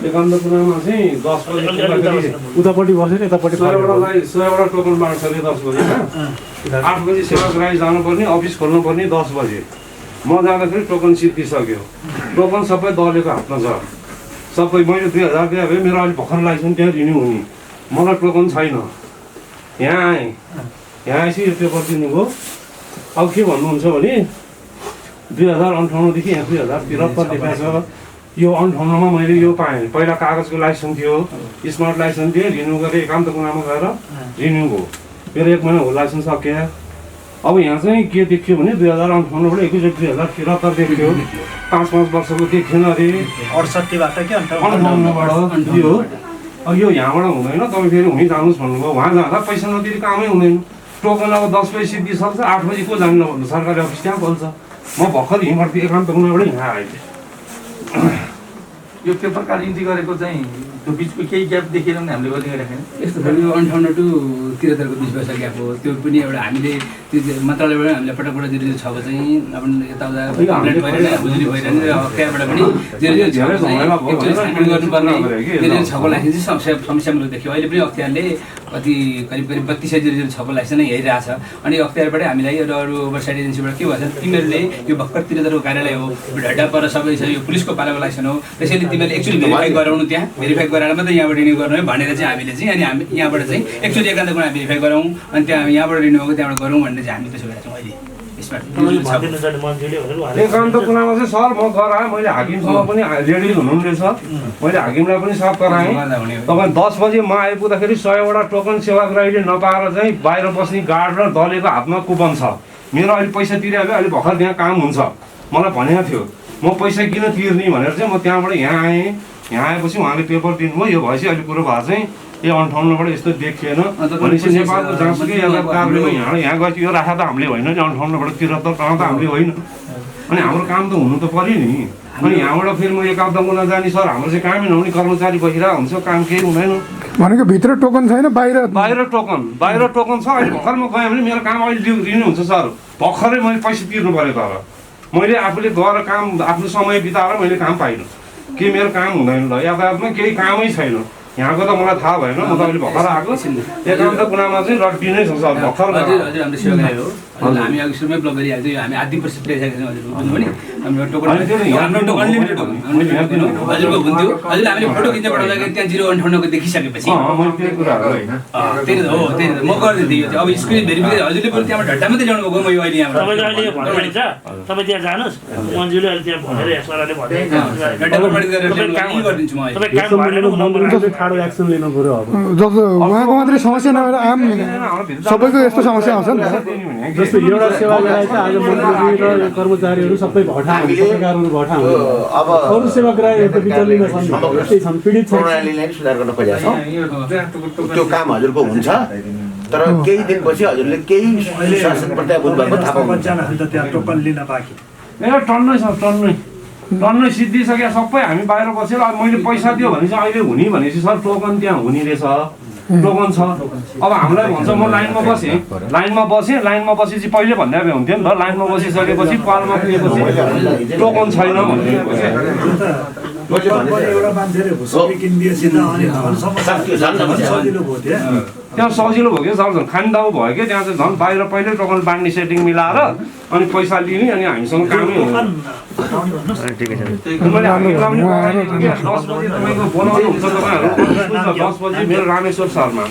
एकान्तपुरमा चाहिँ 10 बजी उतापट्टि बसेर यतापट्टि 100वटा टोकन बाँड्छ अरे 10 बजी 8 बजी सेवाग्राही जानुपर्ने अफिस खोल्नुपर्ने 10 बजे म जाँदाखेरि टोकन सिद्धिसक्यो टोकन सबै दलेको हातमा छ सबै मैले 2000 दिए भए मेरो अहिले भर्खर लाइसेन्स त्यहाँ रिन्यू हुने मलाई टोकन छैन यहाँ आएँ यहाँ आएपछि यो पेपर दिनुभयो अब के भन्नुहुन्छ भने 2058 देखि यहाँ 2073 देखाएको छ यो 58 मा मैले यो पाएँ पहिला कागजको लाइसेन्स थियो स्मार्ट लाइसेन्स थियो रिन्यू गरेँ एकान्तपुरमा गएर रिन्यू भयो मेरो 1 महिना हो लाइसेन्स सकियो अब यहाँ चाहिँ के देखियो भने 2058 बाट एकैचोटि 2073 देखियो 5 वर्षको देखिएन अरे 68 बाट के 58 बाट दियो अब यो यहाँबाट हुँदैन तपाईँ फेरि हुनै जानुहोस् भन्नुभयो वहाँ जाँदा पैसा नदिएर कामै हुँदैन टोकन अब 10 बजी सिद्धिसक्छ 8 बजी को जानु भन्नु सरकारी अफिस त्यहाँ खोल्छ म भर्खर हिँड्दै एकान्तपुरबाट यहाँ आएँ यो पेपर कार्ड इन्ट्री गरेको चाहिँ त्यो बिचको केही ग्याप देखेर पनि हामीले गरिदिएको राखेन यस्तो छ यो 58 टु 73 को 20 वर्ष ग्याप हो त्यो पनि एउटा हामीले त्यो मन्त्रालयबाट हामीले पटक दिएको छ चाहिँ अब यताउता कम्प्लेन भइरहेको हुजुरी भइरहेको त्यहाँबाट पनि धेरै गर्नुपर्ने धेरै छको लाइसेन्स चाहिँ समस्यामूलक देखियो अहिले पनि अख्तियारले कति करिब 3206 को लाइसेन्स नै हेरिरहेछ अनि अख्तियारबाट हामीलाई एउटा अरू ओभरसाइड एजेन्सीबाट के भन्छ तिमीहरूले यो भर्खर 73 को कार्यालय हो ढड्डा पर सबै छ यो पुलिसको पालाको लाइसेन्स हो त्यसैले तिमीहरूले एक्चुअली भेरिफाई गराउनु त्यहाँ भेरिफाई गराएर मात्रै यहाँबाट रिन्यू गर्नु है भनेर चाहिँ हामीले चाहिँ अनि हामी यहाँबाट चाहिँ एक्चुअली एकान्तपुरमा भेरिफाई गरौँ अनि त्यहाँ यहाँबाट रिन्यू भएको त्यहाँबाट गरौँ भनेर चाहिँ हामी त्यसो गरेका छौँ अहिले भनिदिनु छ मन्त्रीले भनेर उहाँले एकान्त कुरामा चाहिँ सर म गराएँ मैले हाकिमसँग पनि रेडी हुनुहुँदैछ मैले हाकिमलाई पनि साफ गराएँ तपाईँ 10 बजे म आइपुग्दाखेरि 100वटा टोकन सेवाग्राहीले नपाएर चाहिँ बाहिर बस्ने गार्ड र दलेको हातमा कुपन छ मेरो अहिले पैसा तिरेको अहिले भर्खर त्यहाँ काम हुन्छ मलाई भनेको थियो म पैसा किन तिर्ने भनेर चाहिँ म त्यहाँबाट यहाँ आएँ यहाँ आएपछि उहाँले पेपर दिनुभयो यो भएपछि अहिले कुरो भएको चाहिँ यो 58बाट यस्तो देखिएन भनेपछि नेपालको जहाँसुकै यातायात कार्यालयमा यहाँ गएपछि यो राखा त हामीले होइन नि 58बाट 73 त हामीले होइन अनि हाम्रो काम त हुनु त पर्यो नि अनि यहाँबाट फेरि म एकाब्दमा नजाने सर हाम्रो चाहिँ कामै नहुने कर्मचारी बसिरहेको हुन्छ काम केही हुँदैन भनेको भित्र टोकन छैन बाहिर टोकन छ अहिले भर्खर म गएँ भने मेरो काम अहिले लिनुहुन्छ सर भर्खरै मैले पैसा तिर्नु पऱ्यो तर मैले आफूले गएर काम आफ्नो समय बिताएर मैले काम पाइनँ के मेरो काम हुँदैन ल यातायातमा केही कामै छैन यहाँको त मलाई थाहा भएन म त अहिले भर्खर आएको एकान्त कुनामा चाहिँ रड्डी नै छ सर भर्खर हजुर हाम्रो सेवाग्राही हो हामी अघि सुरुमै ब्लक गरिहाल्छौँ हामी आधी वर्ष पुऱ्याइसकेका छौँ हजुर बुझ्नु भने हाम्रो टोकन अनलिमिटेड हो हजुरको हुन्थ्यो हजुर हामीले फोटो खिच्न पठाउँदाखेरि त्यहाँ 058को देखिसकेपछि त्यही त हो त्यही त म गरिदिन्थेँ यो चाहिँ अब स्क्रिन भेरिफिकेसन हजुरले पनि त्यहाँबाट ढट्टा मात्रै ल्याउनु भएको म अहिले यहाँबाट तपाईँले अहिले भन्नुहुन्छ तपाईँ त्यहाँ जानुहोस् मन्जुले अहिले त्यहाँ भनेर यसपाराले भने ठाडो एक्सन लिनु पर्यो अब जस्तो उहाँको मात्रै समस्या नभएर आम सबैको यस्तो समस्या आउँछ नि त जस्तो एउटा सेवाग्राही चाहिँ आज मन्त्री र कर्मचारीहरू सबै भटा पत्रकारहरू भटा अब अरू सेवाग्राहीहरू त विचलित छन् पीडित छन् प्रणालीलाई सुधार गर्न खोजेका छौँ त्यो काम हजुरको हुन्छ तर केही दिनपछि हजुरले केही शासन प्रत्याभूत भएको थाहा पाउनुहुन्छ त्यहाँ टोकन लिन बाँकी ए टन्नै छ टन्नै सिद्धिसक्यो सबै हामी बाहिर बसेर अब मैले पैसा दियो भने चाहिँ अहिले हुने भनेपछि सर टोकन त्यहाँ हुने रहेछ टोकन छ अब हामीलाई भन्छ म लाइनमा बसेँ बसेपछि पहिले भन्दा भए हुन्थ्यो नि त लाइनमा बसिसकेपछि पालमा पुगेपछि टोकन छैन भन्ने एउटा मान्छेले भुसुकी किनिदिएपछि त अनि सजिलो भयो त्यहाँ सजिलो भयो क्या सर खानदाउ भयो क्या त्यहाँ चाहिँ झन् बाहिर पहिल्यै टोकन बाँड्ने सेटिङ मिलाएर अनि पैसा लिने अनि हामीसँग कामै हुँदैन मैले हामीलाई पनि 10 बजी तपाईँको बोलाउनु हुन्छ तपाईँहरू 10 बजी मेरो रामेश्वर शर्मा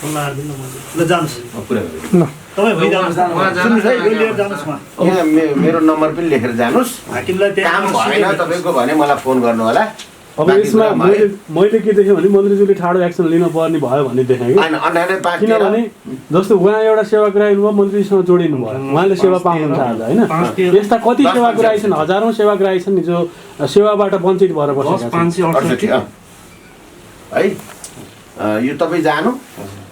ल जानुहोस् यहाँ मेरो नम्बर पनि लेखेर जानुहोस् काम भएन तपाईँको भने मलाई फोन गर्नु होला अब यसमा मैले के देखेँ भने मन्त्रीज्यूले ठाडो एक्सन लिनुपर्ने भयो भन्ने देखेँ कि किनभने जस्तो उहाँ एउटा सेवाग्राही हुनुभयो मन्त्रीसँग जोडिनु भयो उहाँले सेवा पाउनुहुन्छ आज होइन यस्ता कति सेवाग्राही छन् हजारौँ सेवाग्राही छन् जो सेवाबाट वञ्चित भएर बसेका छन् है यो तपाईँ जानु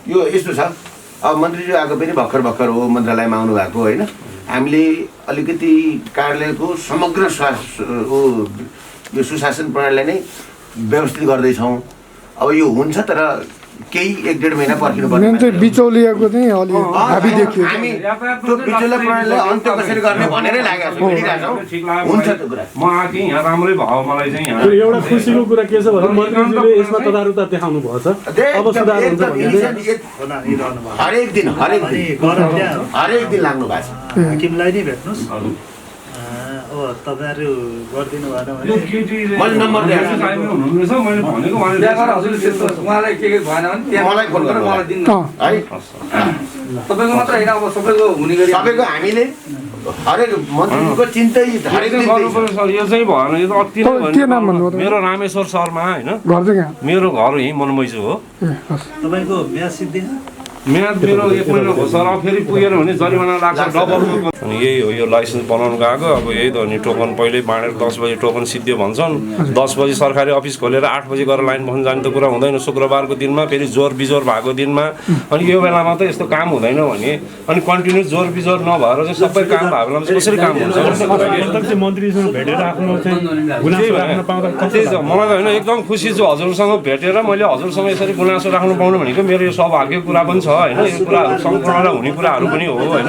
यो यस्तो छ अब मन्त्रीज्यू आएको पनि भर्खर हो मन्त्रालयमा आउनु भएको होइन हामीले अलिकति कार्यालयको समग्र यो सुशासन प्रणालीलाई नै व्यवस्थित गर्दैछौँ अब यो हुन्छ तर केही 1-1.5 महिना पर्खिनु पर्छ बिचौलियाको चाहिँ अलि हाबी देखियो हामी त्यो बिचौलिया प्रणालीलाई अन्त्य कसरी गर्ने भनेरै लागेको छौँ हिँडिरहेको छौँ हुन्छ त्यो कुरा म आएँ यहाँ राम्रै भयो मलाई चाहिँ यहाँ एउटा खुसीको कुरा के छ भने मन्त्रीज्यूले यसमा तदारुता देखाउनु भयो छ अब सुधार हुन्छ हरेक दिन लाग्नु भएको छ हाकिमलाई नै भेट्नुहोस् तपाईँहरू गरिदिनु भएन मैले नम्बर हुनुहुन्छ मैले भनेको हजुरले त्यस्तो उहाँलाई के भएन भने मलाई फोन गरेर मलाई दिनु है तपाईँको मात्र होइन अब सबैको हुने गरी सबैको हामीले हरेक मन्त्रीको चिन्तै हरेक दिन यो चाहिँ भएन यो त अति नै मेरो रामेश्वर शर्मा होइन मेरो घर यहीँ मनमैसु हो तपाईँको बिहा सिद्धि म्याद मेरो 1 महिना भयो सर अब फेरि पुगेन भने जरिमाना लाग्छ डबल अनि यही हो यो लाइसेन्स बनाउनु गएको अब यही त अनि टोकन पहिल्यै बाँडेर 10 बजी टोकन सिद्धियो भन्छन् 10 बजी सरकारी अफिस खोलेर 8 बजी गएर लाइन बस्न जाने त कुरा हुँदैन शुक्रबारको दिनमा फेरि जोर बिजोर भएको दिनमा अनि यो बेलामा त यस्तो काम हुँदैन भने अनि कन्टिन्यू जोर बिजोर नभएर चाहिँ सबै काम भएको बेलामा चाहिँ कसरी काम हुन्छ मन्त्रीसँग भेटेर आफ्नो गुनासो राख्न पाउँदा त्यही त मलाई त होइन एकदम खुसी छु हजुरसँग भेटेर मैले हजुरसँग यसरी गुनासो राख्नु पाउनु भनेको मेरो यो सौभाग्य कुरा पनि छ होइन यो कुराहरू सम्पूर्ण हुने कुराहरू पनि हो होइन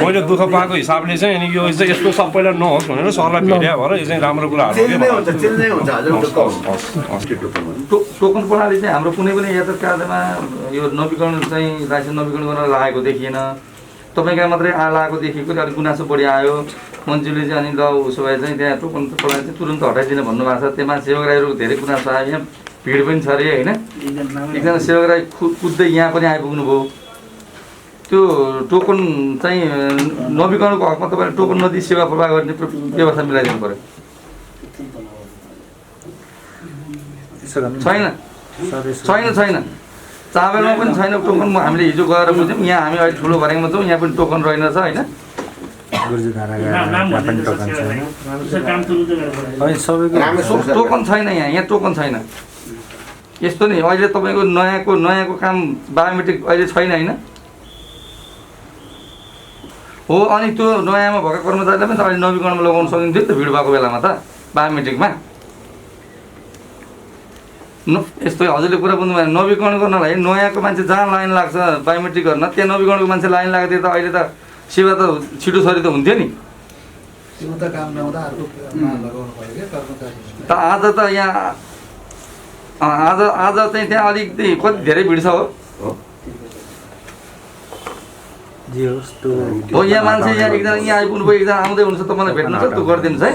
मैले दुःख पाएको हिसाबले चाहिँ अनि यो चाहिँ यस्तो सबैलाई नहोस् भनेर सरलाई भेट्या भएर यो चाहिँ राम्रो कुराहरू टोकन प्रणाली चाहिँ हाम्रो कुनै पनि यातायात कार्यमा यो नवीकरण चाहिँ लाइसेन्स नवीकरण गर्न लागेको देखिएन तपाईँका मात्रै लागेको देखेको अलिक गुनासो बढी आयो मन्त्रीले चाहिँ अनि ल उसो भए चाहिँ त्यहाँ टोकन प्रणाली चाहिँ तुरन्त हटाइदिनु भन्नुभएको छ त्यसमा सेवाग्राहीहरूको धेरै गुनासो आयो यहाँ भिड पनि छ अरे होइन एकजना सेवाग्राही कुद्दै यहाँ पनि आइपुग्नु भयो त्यो टोकन चाहिँ नवीकरणको हकमा तपाईँले टोकन नदिई सेवा प्रवाह गर्ने व्यवस्था मिलाइदिनु पऱ्यो। छैन चाबेलमा पनि छैन टोकन। हामीले हिजो गएर बुझ्यौँ, यहाँ हामी अहिले ठुलो भर्याङमा छौँ, यहाँ पनि टोकन रहेनछ होइन। टोकन छैन, यहाँ टोकन छैन। यस्तो नि अहिले तपाईँको नयाँको काम बायोमेट्रिक अहिले छैन होइन हो। अनि त्यो नयाँमा भएको कर्मचारीलाई पनि तपाईँले नवीकरणमा लगाउन सकिन्थ्यो नि त भिड भएको बेलामा त बायोमेट्रिकमा। यस्तो हजुरले कुरा बुझ्नु भएन। नवीकरण गर्नलाई नयाँको मान्छे जहाँ लाइन लाग्छ बायोमेट्रिक गर्न, त्यहाँ नवीकरणको मान्छे लाइन लाग्थ्यो त अहिले त सेवा त छिटो सरी त हुन्थ्यो नि। त आज त यहाँ आज चाहिँ त्यहाँ अलिकति कति धेरै भिड छ हो। यहाँ मान्छे यहाँ एकजना यहाँ आइपुग्नु भयो, एकजना आउँदै हुनुहुन्छ, तपाईँलाई भेट्नु छ त्यो गरिदिनुहोस् है।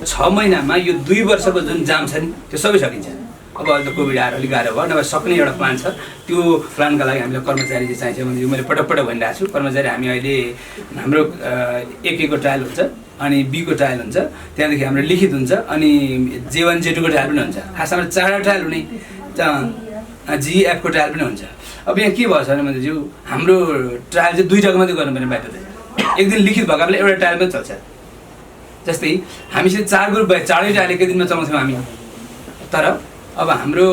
6 महिनामा यो 2 वर्षको जुन जाम छ नि त्यो सबै सकिन्छ। अब अहिले त कोभिड आएर अलिक गाह्रो भयो, नभए सक्ने एउटा प्लान छ। त्यो प्लानका लागि हामीलाई कर्मचारी चाहिँ चाहिन्छ भने मैले पटक भनिरहेको छु। कर्मचारी हामी अहिले हाम्रो 1 को ट्रायल हुन्छ अनि B को ट्रायल हुन्छ, त्यहाँदेखि हाम्रो लिखित हुन्छ अनि J1 J2 को ट्रायल पनि हुन्छ। खास हाम्रो 4 ट्रायल हुने, GF को ट्रायल पनि हुन्छ। अब यहाँ के भएछ भने ज्यू हाम्रो ट्रायल चाहिँ 2 जग्गा मात्रै गर्नुपर्ने बाध्यता छ। एक दिन लिखित भएको बेला एउटा ट्रायल मात्रै चल्छ। जस्तै हामीसित 4 ग्रुप भए 4 ट्रायल एकै दिनमा चलाउँछौँ हामी। तर अब हाम्रो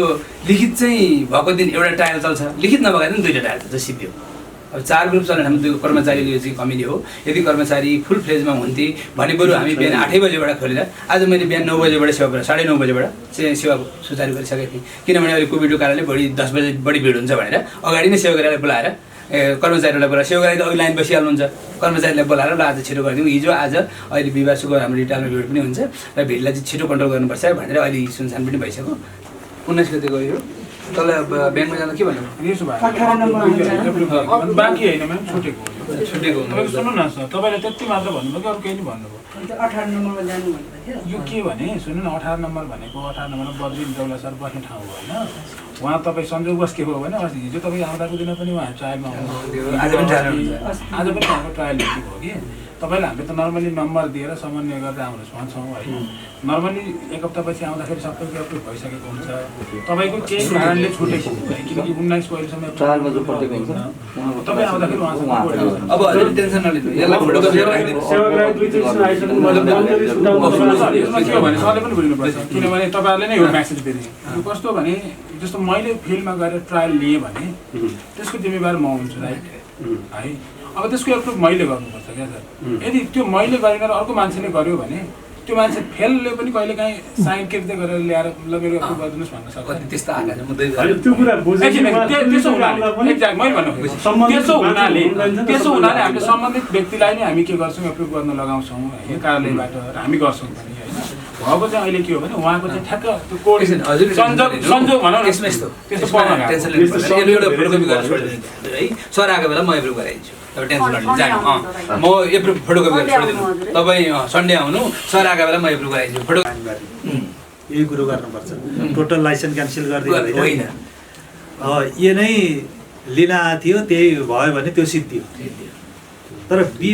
लिखित चाहिँ भएको दिन एउटा ट्रायल चल्छ, लिखित नभएको दिन 2टा ट्रायल चल्छ सिद्धि हो। अब 4 ग्रुप चल्ने हाम्रो 2 कर्मचारीको चाहिँ कमीले हो। यदि कर्मचारी फुल फ्लेजमा हुन्थे भने बरु हामी बिहान 8 बजेबाट खोलेर आज मैले बिहान 9 बजेबाट सेवा 9:30 बजेबाट चाहिँ सेवा सुचारू गरिसकेको थिएँ। किनभने अहिले कोभिडको कारणले बढी 10 बजे बढी भिड हुन्छ भनेर अगाडि नै सेवाग्राहीलाई बोलाएर कर्मचारीलाई बोलाएर सेवाग्राही त अघि लाइन बसिहाल्नुहुन्छ, कर्मचारीलाई बोलाएर ल आज छिटो गरिदिउँ। हिजो आज अहिले बिहिबार शुक्रबार हाम्रो रिटायरमा भिड पनि हुन्छ र भिडलाई चाहिँ छिटो कन्ट्रोल गर्नुपर्छ भनेर अहिले सुनसान पनि भइसक्यो। 19 गते गयो तल ब्याङ्कमा जाँदा के भन्नु बाँकी होइन म्याम, छुटेको सुन्नु न सर, तपाईँले त्यति मात्र भन्नुभयो कि अरू केही नि भन्नुभयो? 18 नम्बरमा जानु भन्नुभयो। यो के भने सुन्नु न, 18 नम्बर भनेको 18 नम्बरमा बद्रिन दौला सर बस्ने ठाउँ हो होइन। उहाँ तपाईँ संजोगवश के हो भने अस्ति हिजो तपाईँ आउँदाको दिन पनि उहाँ ट्रायलमा आउनुभयो, आज पनि उहाँको ट्रायल लिएको हो कि तपाईँले हामीले त नर्मली नम्बर दिएर समन्वय गरेर आउनुहोस् भन्छौँ है। नर्मली 1 हप्तापछि आउँदाखेरि सबै एप्रुभ भइसकेको हुन्छ। तपाईँको केही कारणले छुटेको किनकि 19 को अहिलेसम्म ट्रायलमा जो पढेको हुन्छ तपाईँ आउँदाखेरि उहाँसँग अब हजुर टेन्सन नलिनु, यसलाई फोटो कपी सेवाग्राही 2-3 आइसक्नु के हो भने सरले पनि बुझ्नुपर्छ। किनभने तपाईँहरूले नै यो म्यासेज दिने यो कस्तो भने जस्तो मैले फिल्डमा गएर ट्रायल लिएँ भने त्यसको जिम्मेवार म हुन्छु राइट है। अब त्यसको एप्रुभ मैले गर्नुपर्छ क्या सर। यदि त्यो मैले गरेर अर्को मान्छेले गर्यो भने त्यो मान्छे फेलले पनि कहिले काहीँ साइन केक्दै गरेर ल्याएर ल मेरो एप्रुभ गरिदिनुहोस् भन्न सक्छ। त्यस्तो आएको त्यो कुरा त्यसो हुनाले हामीले सम्बन्धित व्यक्तिलाई नै हामी के गर्छौँ एप्रुभ गर्न लगाउँछौँ होइन कार्यालयबाट हामी गर्छौँ पनि होइन। भएको चाहिँ अहिले के हो भने उहाँको चाहिँ ठ्याक्क त्यो कोड संजोग भनौँ न है। सर आएको बेला म एप्रुभ गराइदिन्छु, तपाईँ टेन्सन नलिनु जानु। म एप्रुभ फोटोकपी गरेर छोडिदिनु, तपाईँ सन्डे आउनु, सर आएको बेला म एप्रुभ गराइदिन्छु। फोटो यही कुरो गर्नुपर्छ, टोटल लाइसेन्स क्यान्सल गरिदिनु होइन। यो नै लिन आएको थियो, त्यही भयो भने त्यो सिद्धियो। तर बी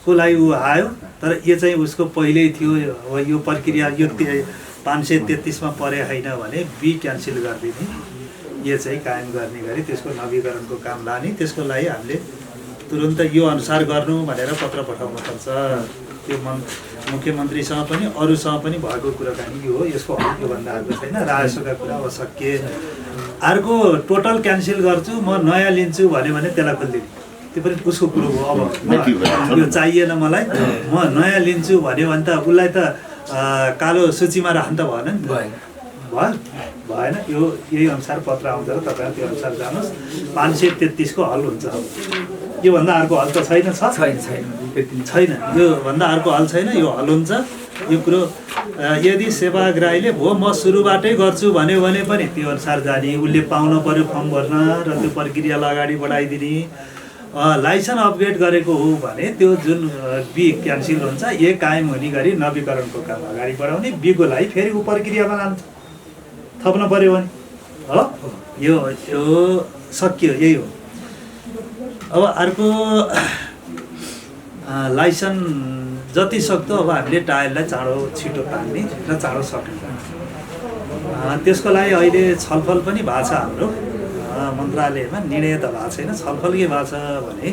को लागि ऊ आयो, तर यो चाहिँ उसको पहिल्यै थियो। अब यो प्रक्रिया यो 533 मा परे होइन भने बी क्यान्सल गरिदिने, यो चाहिँ कायम गर्ने गरी त्यसको नवीकरणको काम लाने। त्यसको लागि हामीले तुरुन्त यो अनुसार गर्नु भनेर पत्र पठाउनु पर्छ। त्यो मुख्यमन्त्रीसँग पनि अरूसँग पनि भएको कुराकानी हो। यसको हल योभन्दा अर्को छैन। राजस्वका कुरा अब सकिए अर्को टोटल क्यान्सल गर्छु म नयाँ लिन्छु भन्यो भने त्यसलाई खोलिदिने, त्यो पनि उसको कुरो हो। अब यो चाहिएन मलाई, म नयाँ लिन्छु भन्यो भने त उसलाई त कालो सूचीमा राख्नु त भएन नि, भएन। यो यही अनुसार पत्र आउँछ र तपाईँहरू त्यो अनुसार जानुहोस्। 533 को हल हुन्छ। योभन्दा अर्को हल त छैन, छैन, योभन्दा अर्को हल छैन। यो हल हुन्छ यो कुरो। यदि सेवाग्राहीले भो म सुरुबाटै गर्छु भन्यो भने पनि त्यो अनुसार जाने, उसले पाउनु पर्यो फर्म भर्न र त्यो प्रक्रियालाई अगाडि बढाइदिने। लाइसेन्स अपग्रेड गरेको हो भने त्यो जुन बी क्यान्सल हुन्छ, ए कायम हुने गरी नवीकरणको काम अगाडि बढाउने। बीको लागि फेरि ऊ प्रक्रियामा लान्छ, थप्न पर्यो भने हो। यो सकियो, यही हो। अब अर्को लाइसेन्स जति सक्दो अब हामीले टायरलाई चाँडो छिटो तान्ने र चाँडो सक्ने त्यसको लागि अहिले छलफल पनि भएको छ हाम्रो मन्त्रालयमा। निर्णय त भएको छैन, छलफल के भएको छ भने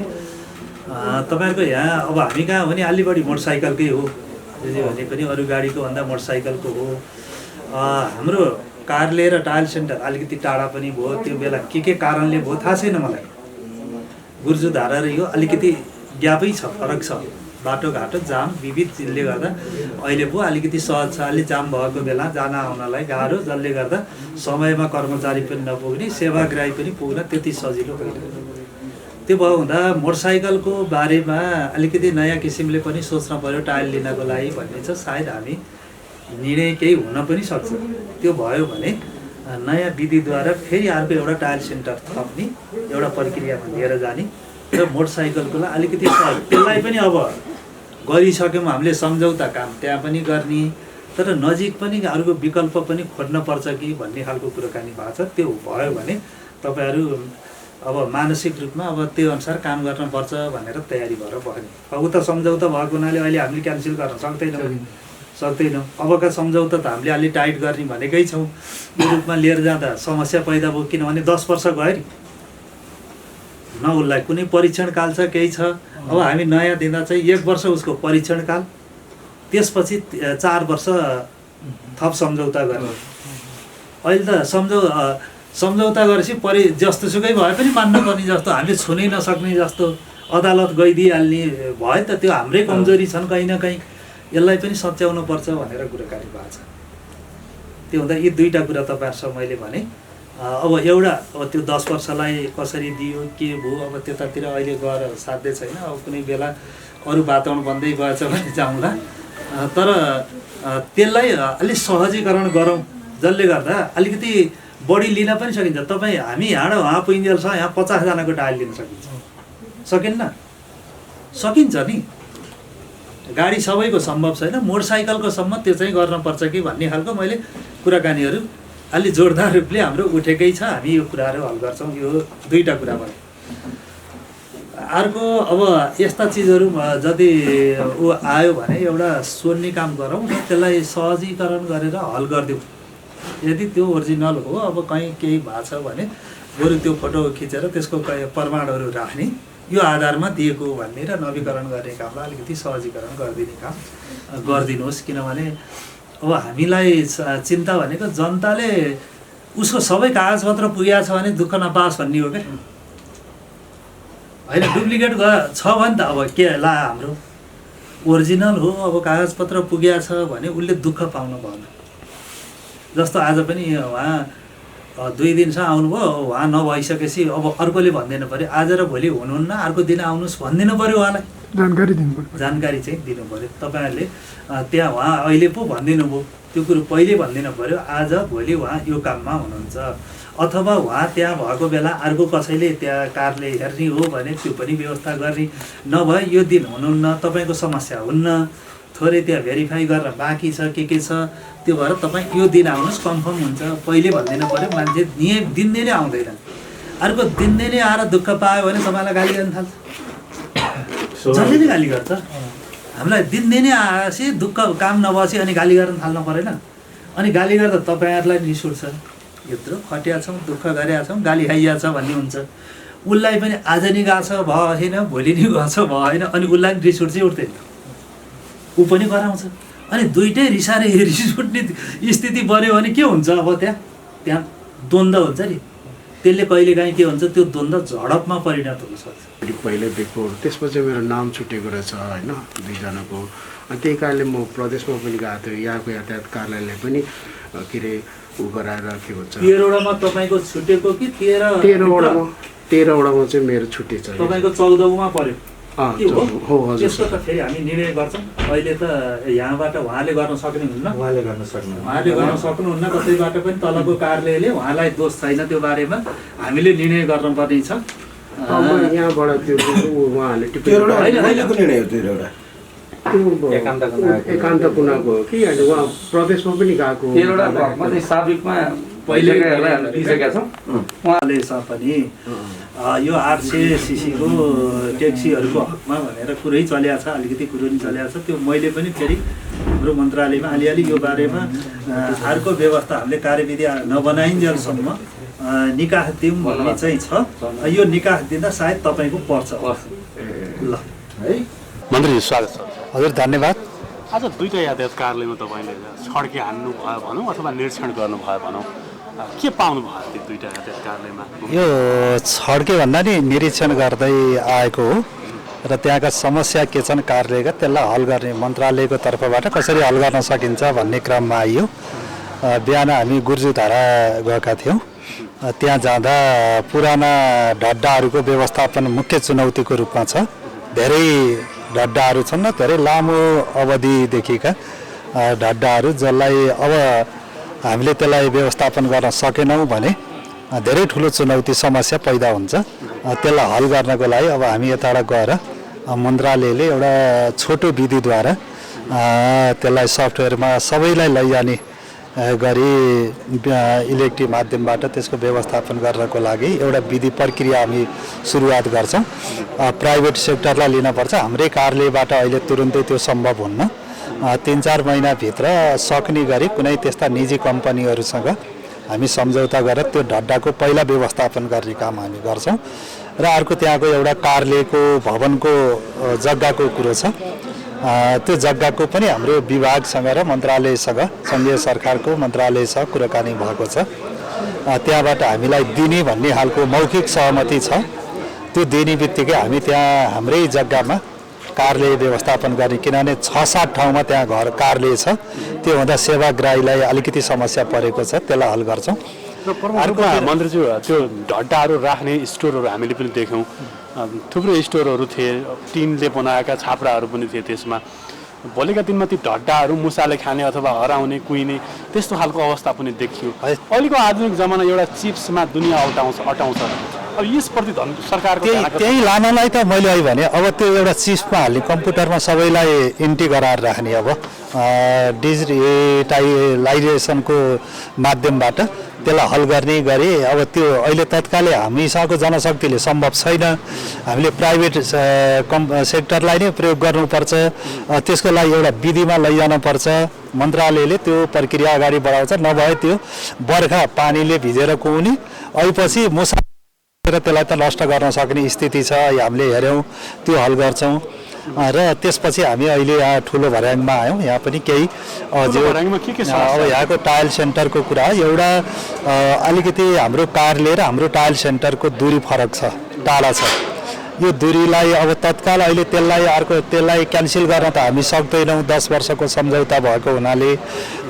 तपाईँहरूको यहाँ अब हामी कहाँ भने अलि बढी मोटरसाइकलकै हो, जे भने पनि अरू गाडीको भन्दा मोटरसाइकलको हो। हाम्रो कार्यालय र टायल सेन्टर अलिकति टाढा पनि भयो, त्यो बेला के कारणले भयो थाहा छैन मलाई। गुर्जुधारा र यो अलिकति ग्यापै छ, फरक छ, बाटोघाटो जाम विविध चिजले गर्दा अहिले पो अलिकति सहज छ। अलि जाम भएको बेला जान आउनलाई गाह्रो, जसले गर्दा समयमा कर्मचारी पनि नपुग्ने, सेवाग्राही पनि पुग्न त्यति सजिलो होइन। त्यो भयो हुँदा मोटरसाइकलको बारेमा अलिकति नयाँ किसिमले पनि सोच्न पर्यो टायल लिनको लागि भन्ने छ। सायद हामी निर्णय केही हुन पनि सक्छ। त्यो भयो भने नयाँ विधिद्वारा फेरि अर्को एउटा टायल सेन्टर थप्ने, एउटा प्रक्रियामा लिएर जाने र मोटरसाइकलको लागि अलिकति त्यसलाई पनि अब गरिसक्यौँ हामीले सम्झौता काम त्यहाँ पनि गर्ने, तर नजिक पनि अर्को विकल्प पनि खोज्न पर्छ कि भन्ने खालको कुराकानी भएको छ। त्यो भयो भने तपाईँहरू अब मानसिक रूपमा अब त्यो अनुसार काम गर्नुपर्छ भनेर तयारी भएर बस्ने। अब उता सम्झौता भएको हुनाले अहिले हामीले क्यान्सल गर्न सक्दैनौँ। अबका सम्झौता त हामीले अलि टाइट गर्ने भनेकै छौँ। यो रूपमा लिएर जाँदा समस्या पैदा भयो, किनभने 10 वर्ष गयो नि, न उसलाई कुनै परीक्षण काल छ, केही छ। अब हामी नयाँ दिँदा चाहिँ 1 वर्ष उसको परीक्षण काल, त्यसपछि 4 वर्ष थप सम्झौता गर्ने। अहिले त सम्झौता गरेपछि जस्तोसुकै भए पनि मान्नुपर्ने जस्तो, हामीले छुनै नसक्ने जस्तो अदालत गइदिइहाल्ने भयो त त्यो हाम्रै कमजोरी छन् कहीँ न कहीँ, यसलाई पनि सच्याउनु पर्छ भनेर कुराकानी भएको छ। त्यो हुँदा यी दुईवटा कुरा तपाईँहरूसँग मैले भने। अब एउटा अब त्यो 10 वर्षलाई कसरी दियो के भयो, अब त्यतातिर अहिले गएर साध्य छैन। अब कुनै बेला अरू वातावरण बन्दै गएछ भने जाउँला, तर त्यसलाई अलिक सहजीकरण गरौँ, जसले गर्दा अलिकति बढी लिन पनि सकिन्छ। तपाईँ हामी यहाँ उहाँ पुगिन्जेलसम्म यहाँ 50 जनाको टायल लिन सकिन्छ, सकिन्न? सकिन्छ नि, गाडी सबैको सम्भव छैन, मोटरसाइकलको सम्म त्यो चाहिँ गर्नुपर्छ कि भन्ने खालको मैले कुराकानीहरू अलि जोरदार रूपले हाम्रो उठेकै छ। हामी यो कुराहरू हल गर्छौँ। यो दुईवटा कुरा भयो। अर्को अब यस्ता चिजहरू जति ऊ आयो भने एउटा सोध्ने काम गरौँ र त्यसलाई सहजीकरण गरेर हल गरिदिउँ। यदि त्यो ओरिजिनल हो, अब कहीँ केही भएको छ भने बरु त्यो फोटो खिचेर त्यसको प्रमाणहरू राख्ने, यो आधारमा दिएको भन्ने र नवीकरण गर्ने कामलाई अलिकति सहजीकरण गरिदिने काम गरिदिनुहोस्। किनभने अब हामीलाई चिन्ता भनेको जनताले उसको सबै कागजपत्र पुगेको छ भने दुःख नपाओस् भन्ने हो क्या, होइन? डुप्लिकेट छ भने त अब के ला, हाम्रो ओरिजिनल हो, अब कागजपत्र पुगेको छ भने उसले दुःख पाउनु भएन। जस्तो आज पनि उहाँ 2 दिनसम्म आउनुभयो, उहाँ नभइसकेपछि अब अर्कोले भनिदिनु पऱ्यो आज र भोलि हुनुहुन्न, अर्को दिन आउनुहोस् भनिदिनु पऱ्यो, उहाँलाई जानकारी चाहिँ दिनु पऱ्यो। तपाईँहरूले त्यहाँ उहाँ अहिले पो भनिदिनु भयो, त्यो कुरो पहिले भनिदिनु पऱ्यो, आज भोलि उहाँ यो काममा हुनुहुन्छ, अथवा उहाँ त्यहाँ भएको बेला अर्को कसैले त्यहाँ कारले हेर्ने हो भने त्यो पनि व्यवस्था गर्ने, नभए यो दिन हुनुहुन्न, तपाईँको समस्या हुन्न, थोरै त्यहाँ भेरिफाई गरेर बाँकी छ के छ, त्यो भएर तपाईँ यो दिन आउनुहोस्, कन्फर्म हुन्छ, पहिले भनिदिनु पऱ्यो। मान्छे दिनदिनै आउँदैन, अर्को दिनदिनै आएर दुःख पायो भने तपाईँलाई गाली गर्न थाल्छ, जसले नै गाली गर्छ। हामीलाई दिनदिनै आएपछि दुःख काम नभएपछि अनि गाली गर्न थाल्नु परेन? अनि गाली गर्दा तपाईँहरूलाई रिस उठ्छ, यत्रो खटिया छौँ, दुःख गरेका छौँ, गाली खाइया छ भन्ने हुन्छ। उसलाई पनि आज नि गएको छ भएन, भोलि नि गएको छ भएन, अनि उसलाई रिस उठ्छ उठ्दैन, ऊ पनि गराउँछ। अनि दुइटै रिसारे रिस उठ्ने स्थिति बन्यो भने के हुन्छ? अब त्यहाँ द्वन्द्व हुन्छ नि, त्यसले कहिलेकाहीँ के हुन्छ, त्यो द्वन्द्व झडपमा परिणत हुनसक्छ। पहिले दिएको त्यसपछि मेरो नाम छुटेको रहेछ होइन, 2 जनाको। अनि त्यही कारणले म प्रदेशमा पनि गएको थिएँ, यहाँको यातायात कार्यालयले पनि के अरे ऊ गराएर के भन्छ 13वटामा तपाईँको छुटेको कि 13वटामा चाहिँ मेरो छुट्टी छ, तपाईँको 14औँमा पर्यो। हो हजुर। त्यसको त फेरि हामी निर्णय गर्छौँ। अहिले त यहाँबाट उहाँले गर्न सक्नुहुन्न, उहाँले गर्न सक्नुहुन्न, कसैबाट पनि तलको कार्यालयले उहाँलाई दोष छैन, त्यो बारेमा हामीले निर्णय गर्नुपर्ने छ। यहाँबाट त्यो उहाँहरूले एकान्त कुनाको कि होइन, उहाँ प्रदेशमा पनि गएको। 13वटा भर्खर साबिकमा भइसकेहरूलाई हामी दिइसकेका छौँ। उहाँले पनि यो 800 सीसीको ट्याक्सीहरूको हकमा भनेर कुरै चलेको छ, अलिकति कुरो नि चलेको छ। त्यो मैले पनि फेरि हाम्रो मन्त्रालयमा अलिअलि यो बारेमा अर्को व्यवस्था हामीले कार्यविधि नबनाइन्जेलसम्म निकाह दिउँ भन्ने चाहिँ छ। यो निकाह दिँदा सायद तपाईँको पर्छ ल है। मन्त्रीजी स्वागत छ। हजुर धन्यवाद। आज दुईटा यातायात कार्यालयमा तपाईँले छड्के हान्नु भयो भनौँ अथवा निरीक्षण गर्नुभयो भनौँ, के पाउनु भयो त्यो दुईटा यातायात कार्यालयमा? यो छड्के भन्दा नि निरीक्षण गर्दै आएको हो र त्यहाँका समस्या के छन् कार्यालयका त्यसलाई हल गर्ने मन्त्रालयको तर्फबाट कसरी हल गर्न सकिन्छ भन्ने क्रममा आइयो। बिहान हामी गुर्जुधारा गएका थियौँ। त्यहाँ जाँदा पुराना ढड्डाहरूको व्यवस्थापन मुख्य चुनौतीको रूपमा छ। धेरै ढड्डाहरू छन्, धेरै लामो अवधिदेखिका ढड्डाहरू जसलाई अब हामीले त्यसलाई व्यवस्थापन गर्न सकेनौँ भने धेरै ठुलो चुनौती समस्या पैदा हुन्छ। त्यसलाई हल गर्नको लागि अब हामी यताबाट गएर मन्त्रालयले एउटा छोटो विधिद्वारा त्यसलाई सफ्टवेयरमा सबैलाई लैजाने गरी इलेक्ट्रिक माध्यमबाट त्यसको व्यवस्थापन गर्नको लागि एउटा विधि प्रक्रिया हामी सुरुवात गर्छौँ। प्राइभेट सेक्टरलाई लिनुपर्छ। हाम्रै कार्यालयबाट अहिले तुरुन्तै त्यो सम्भव हुन्न। 3-4 महिनाभित्र सक्ने गरी कुनै त्यस्ता निजी कम्पनीहरूसँग हामी सम्झौता गरेर त्यो ढड्डाको पहिला व्यवस्थापन गर्ने काम हामी गर्छौँ। र अर्को त्यहाँको एउटा कार्यालयको भवनको जग्गाको कुरो छ। त्यो जग्गाको पनि हाम्रो विभागसँग र मन्त्रालयसँग, सङ्घीय सरकारको मन्त्रालयसँग कुराकानी भएको छ। त्यहाँबाट हामीलाई दिने भन्ने खालको मौखिक सहमति छ। त्यो दिने बित्तिकै हामी त्यहाँ हाम्रै जग्गामा कार्यालय व्यवस्थापन गर्ने, किनभने 6-7 ठाउँमा त्यहाँ घर कार्यालय छ। त्यो हुँदा सेवाग्राहीलाई अलिकति समस्या परेको छ, त्यसलाई हल गर्छौँ। अर्को मन्त्रीज्यू, त्यो ढड्डाहरू राख्ने स्टोरहरू हामीले पनि देख्यौँ। थुप्रै स्टोरहरू थिए, टिनले बनाएका छाप्राहरू पनि थिए। त्यसमा भोलिका दिनमा ती ढड्डाहरू मुसाले खाने अथवा हराउने, कुहिने त्यस्तो खालको अवस्था पनि देखियो। अहिलेको आधुनिक जमाना एउटा चिप्समा दुनियाँ अटाउँछ। अब यसप्रति सरकारको त्यही लानलाई त मैले अहिले भने अब त्यो एउटा चिप्समा हाल्ने, कम्प्युटरमा सबैलाई इन्ट्री गराएर राख्ने, अब डिजिटाइलाइजेसनको माध्यमबाट त्यसलाई हल गर्ने गरी अब त्यो अहिले तत्कालै हामीसँगको जनशक्तिले सम्भव छैन। हामीले प्राइभेट सेक्टरलाई नै प्रयोग गर्नुपर्छ। त्यसको लागि एउटा विधिमा लैजानुपर्छ। मन्त्रालयले त्यो प्रक्रिया अगाडि बढाउँछ। नभए त्यो बर्खा पानीले भिजेर कुहुने, अहिपछि मुसा र त्यसलाई त नष्ट गर्न सक्ने स्थिति छ। हामीले हेऱ्यौँ, त्यो हल गर्छौँ। र त्यसपछि हामी अहिले यहाँ ठुलो भर्याङमा आयौँ। यहाँ पनि केही अब यहाँको टायल सेन्टरको कुरा हो। एउटा अलिकति हाम्रो कार्यालय र हाम्रो टायल सेन्टरको दूरी फरक छ, टाढा छ। यो दूरीलाई अब तत्काल अहिले त्यसलाई क्यान्सल गर्न त हामी सक्दैनौँ, 10 वर्षको सम्झौता भएको हुनाले।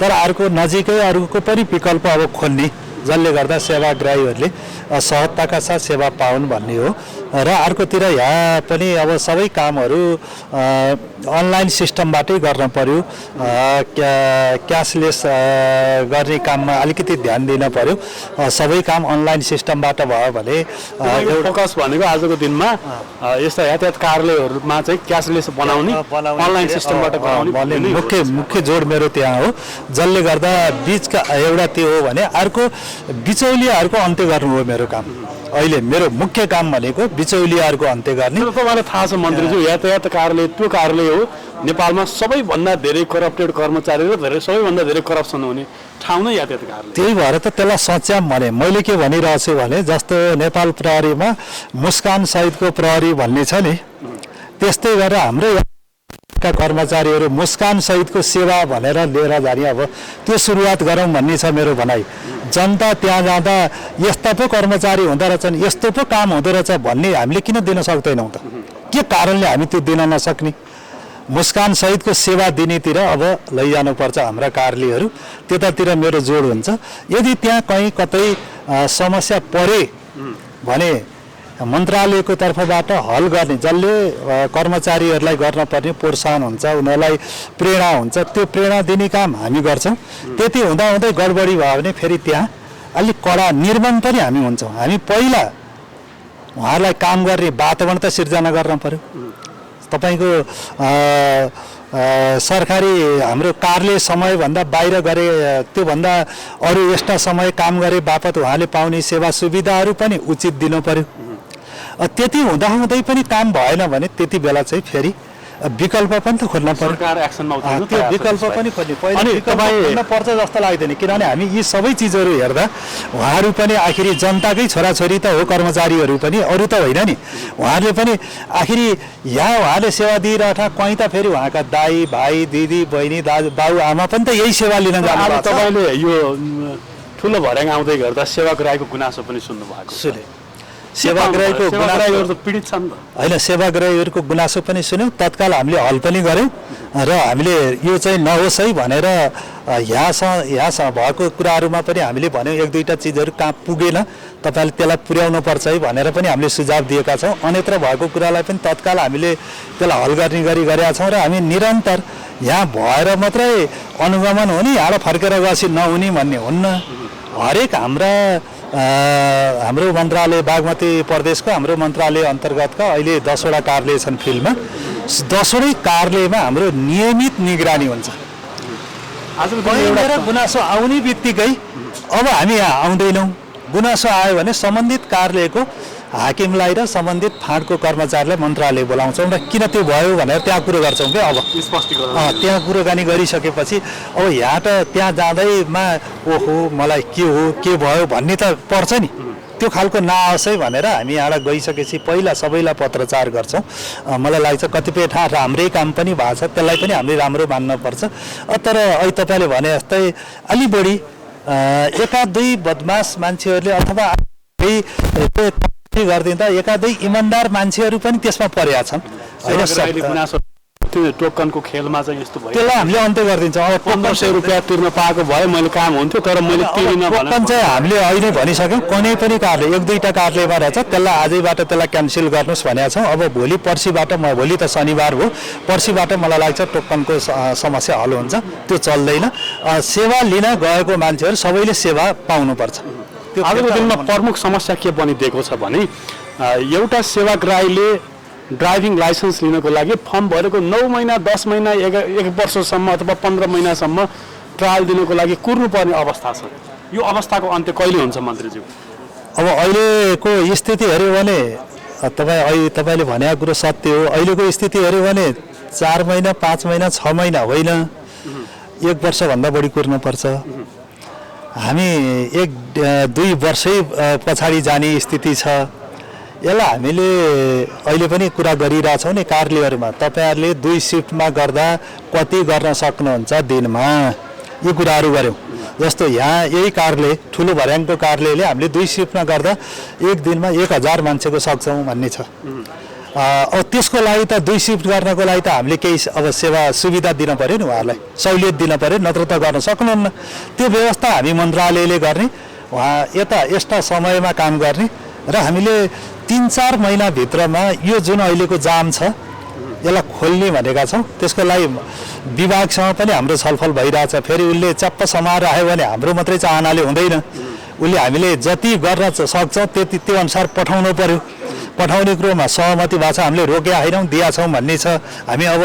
तर अर्को नजिकै अरूको पनि विकल्प अब खोल्ने, जसले गर्दा सेवाग्राहीहरूले सहजताका साथ सेवा पाउन् भन्ने हो। र अर्कोतिर यहाँ पनि अब सबै कामहरू अनलाइन सिस्टमबाटै गर्न पर्यो। क्यासलेस गर्ने काममा अलिकति ध्यान दिन पर्यो। सबै काम अनलाइन सिस्टमबाट भयो भने एउटा फोकस भनेको आजको दिनमा यस्ता यातायात कार्यालयहरूमा चाहिँ क्यासलेस बनाउने, अनलाइन सिस्टमबाट गराउने मुख्य जोड मेरो त्यहाँ हो। जसले गर्दा बीचका एउटा त्यो हो भने अर्को बिचौलियाहरूको अन्त्य गर्नु हो मेरो काम। अहिले मेरो मुख्य काम भनेको बिचौलियाहरूको अन्त्य गर्ने। तपाईँलाई थाहा छ मन्त्रीज्यू, यातायात कार्यालय त्यो कार्यालय हो नेपालमा सबैभन्दा धेरै करप्टेड कर्मचारी र सबैभन्दा धेरै करप्सन हुने ठाउँ नै यातायात कार्यालय। त्यही भएर त त्यसलाई सच्याम भने मैले के भनिरहेको छु भने जस्तो नेपाल प्रहरीमा मुस्कान सहितको प्रहरी भन्ने छ नि, त्यस्तै गरेर हाम्रो कर्मचारीहरू मुस्कान सहितको सेवा भनेर लिएर जाने, अब त्यो सुरुवात गरौँ भन्ने छ मेरो भनाइ। जनता त्यहाँ जाँदा यस्ता पो कर्मचारी हुँदो रहेछन्, यस्तो पो काम हुँदो रहेछ भन्ने हामीले किन दिन सक्दैनौँ त? के कारणले हामी त्यो दिन नसक्ने? मुस्कान सहितको सेवा दिनेतिर अब लैजानुपर्छ हाम्रा कार्यालयहरू। त्यतातिर मेरो जोड हुन्छ। यदि त्यहाँ कहीँ कतै समस्या परे भने मन्त्रालयको तर्फबाट हल गर्ने, जसले कर्मचारीहरूलाई गर्न पर्ने प्रोत्साहन हुन्छ, उनीहरूलाई प्रेरणा हुन्छ, त्यो प्रेरणा दिने काम हामी गर्छौँ। त्यति हुँदाहुँदै गडबडी भयो भने फेरि त्यहाँ अलिक कडा निर्माण पनि हामी हुन्छौँ। हामी पहिला उहाँहरूलाई काम गर्ने वातावरण त सिर्जना गर्न पर्यो। तपाईँको सरकारी हाम्रो कार्य समयभन्दा बाहिर गरे त्योभन्दा अरू एक्स्ट्रा समय काम गरे बापत उहाँले पाउने सेवा सुविधाहरू पनि उचित दिनु पर्यो। त्यति हुँदाहुँदै पनि काम भएन भने त्यति बेला चाहिँ फेरि विकल्प पनि त खोज्न पर्यो। सरकार एक्सनमा उत्रनु त्यो विकल्प पनि खोज्नु पहिला पर्छ जस्तो लाग्दैन, किनभने हामी यी सबै चिजहरू हेर्दा उहाँहरू पनि आखिरी जनताकै छोराछोरी त हो, कर्मचारीहरू पनि, अरू त होइन नि। उहाँहरूले पनि आखिरी यहाँ उहाँले सेवा दिइरहँदा कहीँ त फेरि उहाँका दाई भाइ दिदी बहिनी बाउ आमा पनि त यही सेवा लिन जानु। तपाईँले यो ठुलो भर्याङ आउँदै गर्दा सेवाग्राहीको गुनासो पनि सुन्नु भएको सुने। सेवाग्राहीको गुनासोहरू त पीडित छन् त होइन, सेवाग्राहीहरूको गुनासो पनि सुन्यौँ, तत्काल हामीले हल पनि गऱ्यौँ र हामीले यो चाहिँ नहोस् है भनेर यहाँसँग भएको कुराहरूमा पनि हामीले भन्यौँ एक दुईवटा चिजहरू कहाँ पुगेन तपाईँले त्यसलाई पुर्याउनु पर्छ है भनेर पनि हामीले सुझाव दिएका छौँ। अन्यत्र भएको कुरालाई पनि तत्काल हामीले त्यसलाई हल गर्ने गरी गरेका छौँ र हामी निरन्तर यहाँ भएर मात्रै अनुगमन हुने यहाँबाट फर्केर गएपछि नहुने भन्ने हुन्न। हरेक हाम्रो मन्त्रालय बागमती प्रदेशको हाम्रो मन्त्रालय अन्तर्गतका अहिले 10वटा कार्यालय छन् फिल्डमा, 10वटै कार्यालयमा हाम्रो नियमित निगरानी हुन्छ। एउटा गुनासो आउने बित्तिकै अब हामी यहाँ आउँदैनौँ, गुनासो आयो भने सम्बन्धित कार्यालयको हाकिमलाई र सम्बन्धित फाँडको कर्मचारीलाई मन्त्रालय बोलाउँछौँ र किन त्यो भयो भनेर त्यहाँ कुरो गर्छौँ क्या। अब त्यहाँ कुरोकानी गरिसकेपछि अब यहाँ त त्यहाँ जाँदैमा ओहो मलाई के हो के भयो भन्ने त पर्छ नि, त्यो खालको नआओस् है भनेर हामी यहाँबाट गइसकेपछि पहिला सबैलाई पत्रचार गर्छौँ। मलाई लाग्छ कतिपय ठाउँ राम्रै काम पनि भएको छ, त्यसलाई पनि हामीले राम्रो मान्नुपर्छ। तर अहिले तपाईँले भने जस्तै अलि बढी एका दुई बदमास मान्छेहरूले अथवा गरिदिँदा एका दुई इमान्दार मान्छेहरू पनि त्यसमा परेका छन् होइन। टोकनको खेलमा चाहिँ यस्तो भयो, त्यसलाई हामीले अन्त्य गरिदिन्छौँ। अब 1500 रुपियाँ तिर्न पाएको भए मैले काम हुन्थ्यो, तर मैले तिर्न टोकन चाहिँ हामीले अहिले भनिसक्यौँ। कुनै पनि कार्य एक दुईवटा कार्यालयमा रहेछ त्यसलाई आजैबाट त्यसलाई क्यान्सल गर्नुहोस् भनेका छौँ। अब पर्सिबाट भोलि त शनिबार हो, पर्सिबाट मलाई लाग्छ टोकनको समस्या हल हुन्छ, त्यो चल्दैन। सेवा लिन गएको मान्छेहरू सबैले सेवा पाउनुपर्छ। आजको दिनमा प्रमुख समस्या के बनिदिएको छ भने एउटा सेवाग्राहीले ड्राइभिङ लाइसेन्स लिनको लागि फर्म भरेको 9 महिना 10 महिना 1 वर्षसम्म अथवा 15 महिनासम्म ट्रायल दिनको लागि कुर्नुपर्ने अवस्था छ। यो अवस्थाको अन्त्य कहिले हुन्छ मन्त्रीज्यू? अब अहिलेको स्थिति हेऱ्यो भने तपाईँले भनेको कुरो सत्य हो। अहिलेको स्थिति हेऱ्यो भने 4 महिना 5 महिना 6 महिना होइन, 1 वर्षभन्दा बढी कुर्नुपर्छ। हामी 1-2 वर्षै पछाडि जाने स्थिति छ। यसलाई हामीले अहिले पनि कुरा गरिरहेछौँ नि कार्यालयहरूमा, तपाईँहरूले 2 सिफ्टमा गर्दा कति गर्न सक्नुहुन्छ दिनमा, यो कुराहरू गऱ्यौँ। जस्तो यहाँ यही कार्यालय ठुलो भर्याङको कार्यालयले हामीले 2 सिफ्टमा गर्दा एक दिनमा 1000 मान्छेको सक्छौँ भन्ने छ। अब त्यसको लागि त 2 सिफ्ट गर्नको लागि त हामीले केही अब सेवा सुविधा दिन पऱ्यो नि, उहाँहरूलाई सहुलियत दिन पऱ्यो, नत्र त गर्न सक्नुहुन्न। त्यो व्यवस्था हामी मन्त्रालयले गर्ने, उहाँ यता एक्स्ट्रा समयमा काम गर्ने र हामीले 3-4 महिनाभित्रमा यो जुन अहिलेको जाम छ यसलाई खोल्ने भनेका छौँ। त्यसको लागि विभागसँग पनि हाम्रो छलफल भइरहेछ। फेरि उसले च्याप्प समाएर आयो भने हाम्रो मात्रै चाहनाले हुँदैन, उसले हामीले जति गर्न सक्छौँ त्यति त्यो अनुसार पठाउनु पर्यो। पठाउने कुरोमा सहमति भएको छ, हामीले रोकेका होइनौँ दिएका छौँ भन्ने छ। हामी अब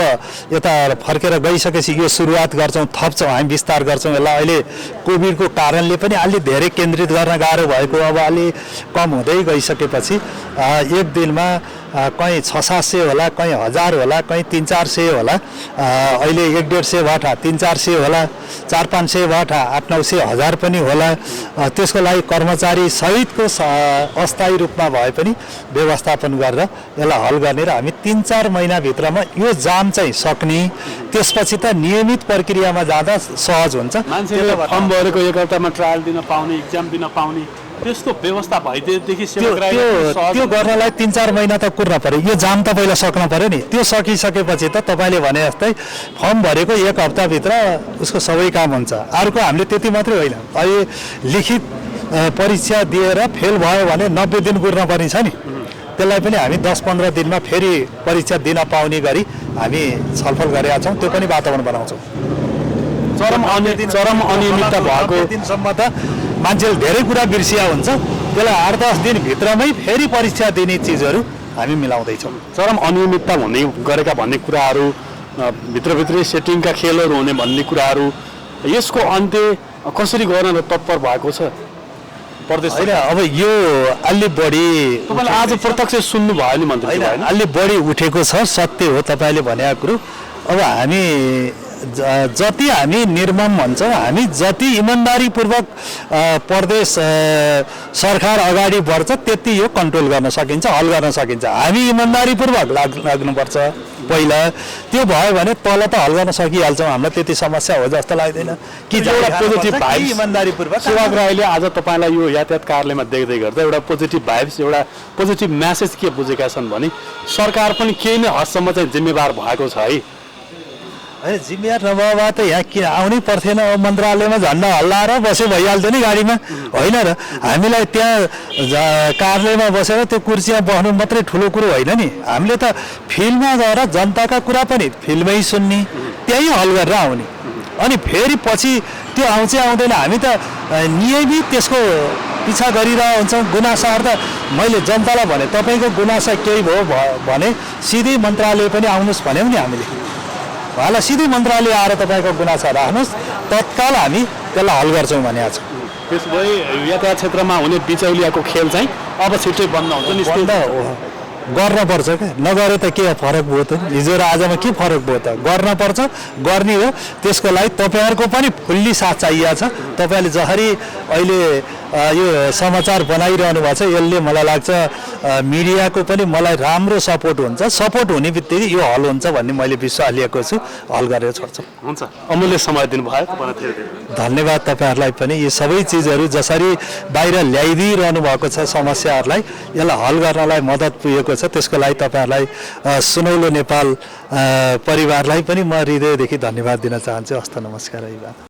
यता फर्केर गइसकेपछि यो सुरुवात गर्छौँ, थप्छौँ, हामी विस्तार गर्छौँ। यसलाई अहिले कोभिडको कारणले पनि अलि धेरै केन्द्रित गर्न गाह्रो भएको, अब अलि कम हुँदै गइसकेपछि एक दिनमा कहीँ 600-700 होला, कहीँ 1000 होला, कहीँ 300-400 होला, अहिले 150 भटा 300-400 होला, 400-500 भटा 800-900 1000 पनि होला। त्यसको लागि कर्मचारी सहितको अस्थायी रूपमा भए पनि व्यवस्थापन गरेर यसलाई हल गर्ने र हामी 3-4 महिनाभित्रमा यो जाम चाहिँ सक्ने, त्यसपछि त नियमित प्रक्रियामा जाँदा सहज हुन्छ। मान्छेले फर्म भरेको 1 हप्तामा ट्रायल दिन पाउने, इक्जाम दिन पाउने त्यस्तो व्यवस्था भइदिएदेखि त्यो गर्नलाई 3-4 महिना त कुर्न पर्यो, यो जाम त पहिला सक्न पर्यो नि। त्यो सकिसकेपछि त तपाईँले भने जस्तै फर्म भरेको 1 हप्ताभित्र उसको सबै काम हुन्छ। अर्को हामीले त्यति मात्रै होइन, अहिले लिखित परीक्षा दिएर फेल भयो भने 90 दिन कुर्न पर्ने छ नि, त्यसलाई पनि हामी 10-15 दिनमा फेरि परीक्षा दिन पाउने गरी हामी छलफल गरेका छौँ। त्यो पनि वातावरण बनाउँछौँ। चरम अनियमितता भएको दिनसम्म त मान्छेले धेरै कुरा बिर्सिया हुन्छ, त्यसलाई 8-10 दिनभित्रमै फेरि परीक्षा दिने चिजहरू हामी मिलाउँदैछौँ। चरम अनियमितता भन्ने गरेका भन्ने कुराहरू, भित्रभित्रै सेटिङका खेलहरू हुने भन्ने कुराहरू, यसको अन्त्य कसरी गर्न तत्पर भएको छ प्रदेश? होइन, अब यो अलि बढी तपाईँले आज प्रत्यक्ष सुन्नुभयो नि मन्त्री, अलि बढी उठेको छ, सत्य हो तपाईँले भनेको कुरो। अब हामी जति हामी निर्मम भन्छौँ, हामी जति इमान्दारीपूर्वक प्रदेश सरकार अगाडि बढ्छ त्यति यो कन्ट्रोल गर्न सकिन्छ, हल गर्न सकिन्छ। हामी इमान्दारीपूर्वक लाग्नुपर्छ पहिला, त्यो भयो भने तल त हल गर्न सकिहाल्छौँ। हामीलाई त्यति समस्या हो जस्तो लाग्दैन कि एउटा पोजिटिभ भाइब्स इमान्दारीपूर्वक। सेवाग्राहीले आज तपाईँलाई यो यातायात कार्यालयमा देख्दै गर्दा एउटा पोजिटिभ भाइब्स, एउटा पोजिटिभ म्यासेज के बुझेका छन् भने सरकार पनि केही नै हदसम्म चाहिँ जिम्मेवार भएको छ है। होइन, जिम्मेवार नभए त यहाँ किन आउनै पर्थेन? मन्त्रालयमा झन्डा हल्लाएर बसे भइहाल्थ्यो नि गाडीमा, होइन र? हामीलाई त्यहाँ कार्यालयमा बसेर त्यो कुर्सीमा बस्नु मात्रै ठुलो कुरो होइन नि। हामीले त फिल्डमा गएर जनताका कुरा पनि फिल्डमै सुन्ने, त्यही हल गरेर आउने। अनि फेरि पछि त्यो आउँछ आउँदैन, हामी त नियमित त्यसको पिछा गरिरहेको हुन्छौँ। गुनासाहरू त मैले जनतालाई भने तपाईँको गुनासा केही भयो भने सिधै मन्त्रालय पनि आउनुहोस् भन्यौँ नि हामीले। उहाँलाई सिधै मन्त्रालय आएर तपाईँको गुनासा राख्नुहोस्, तत्काल हामी त्यसलाई हल गर्छौँ भनेको छौँ। त्यसो भए यातायात क्षेत्रमा हुने बिचौलियाको खेल चाहिँ अब छिट्टै बन्द हुन्छ नि? गर्नुपर्छ क्या, नगरे त के फरक भयो त? हिजो र आजमा के फरक भयो त? गर्नुपर्छ, गर्ने हो। त्यसको लागि तपाईँहरूको पनि फुल्ली साथ चाहिएको छ। तपाईँले जसरी अहिले यो समाचार बनाइरहनु भएको छ, यसले मलाई लाग्छ मिडियाको पनि मलाई राम्रो सपोर्ट हुन्छ। सपोर्ट हुने बित्तिकै यो हल हुन्छ भन्ने मैले विश्वास लिएको छु। हल गरेर छोड्छौँ। हुन्छ, अमूल्य समय दिनुभयो तपाईँलाई धेरै धेरै धन्यवाद। तपाईँहरूलाई पनि यो सबै चिजहरू जसरी बाहिर ल्याइदिइरहनु भएको छ समस्याहरूलाई, यसलाई हल गर्नलाई मद्दत पुगेको छ, त्यसको लागि तपाईँहरूलाई सुनौलो नेपाल परिवारलाई पनि म हृदयदेखि धन्यवाद दिन चाहन्छु। हस्त नमस्कार।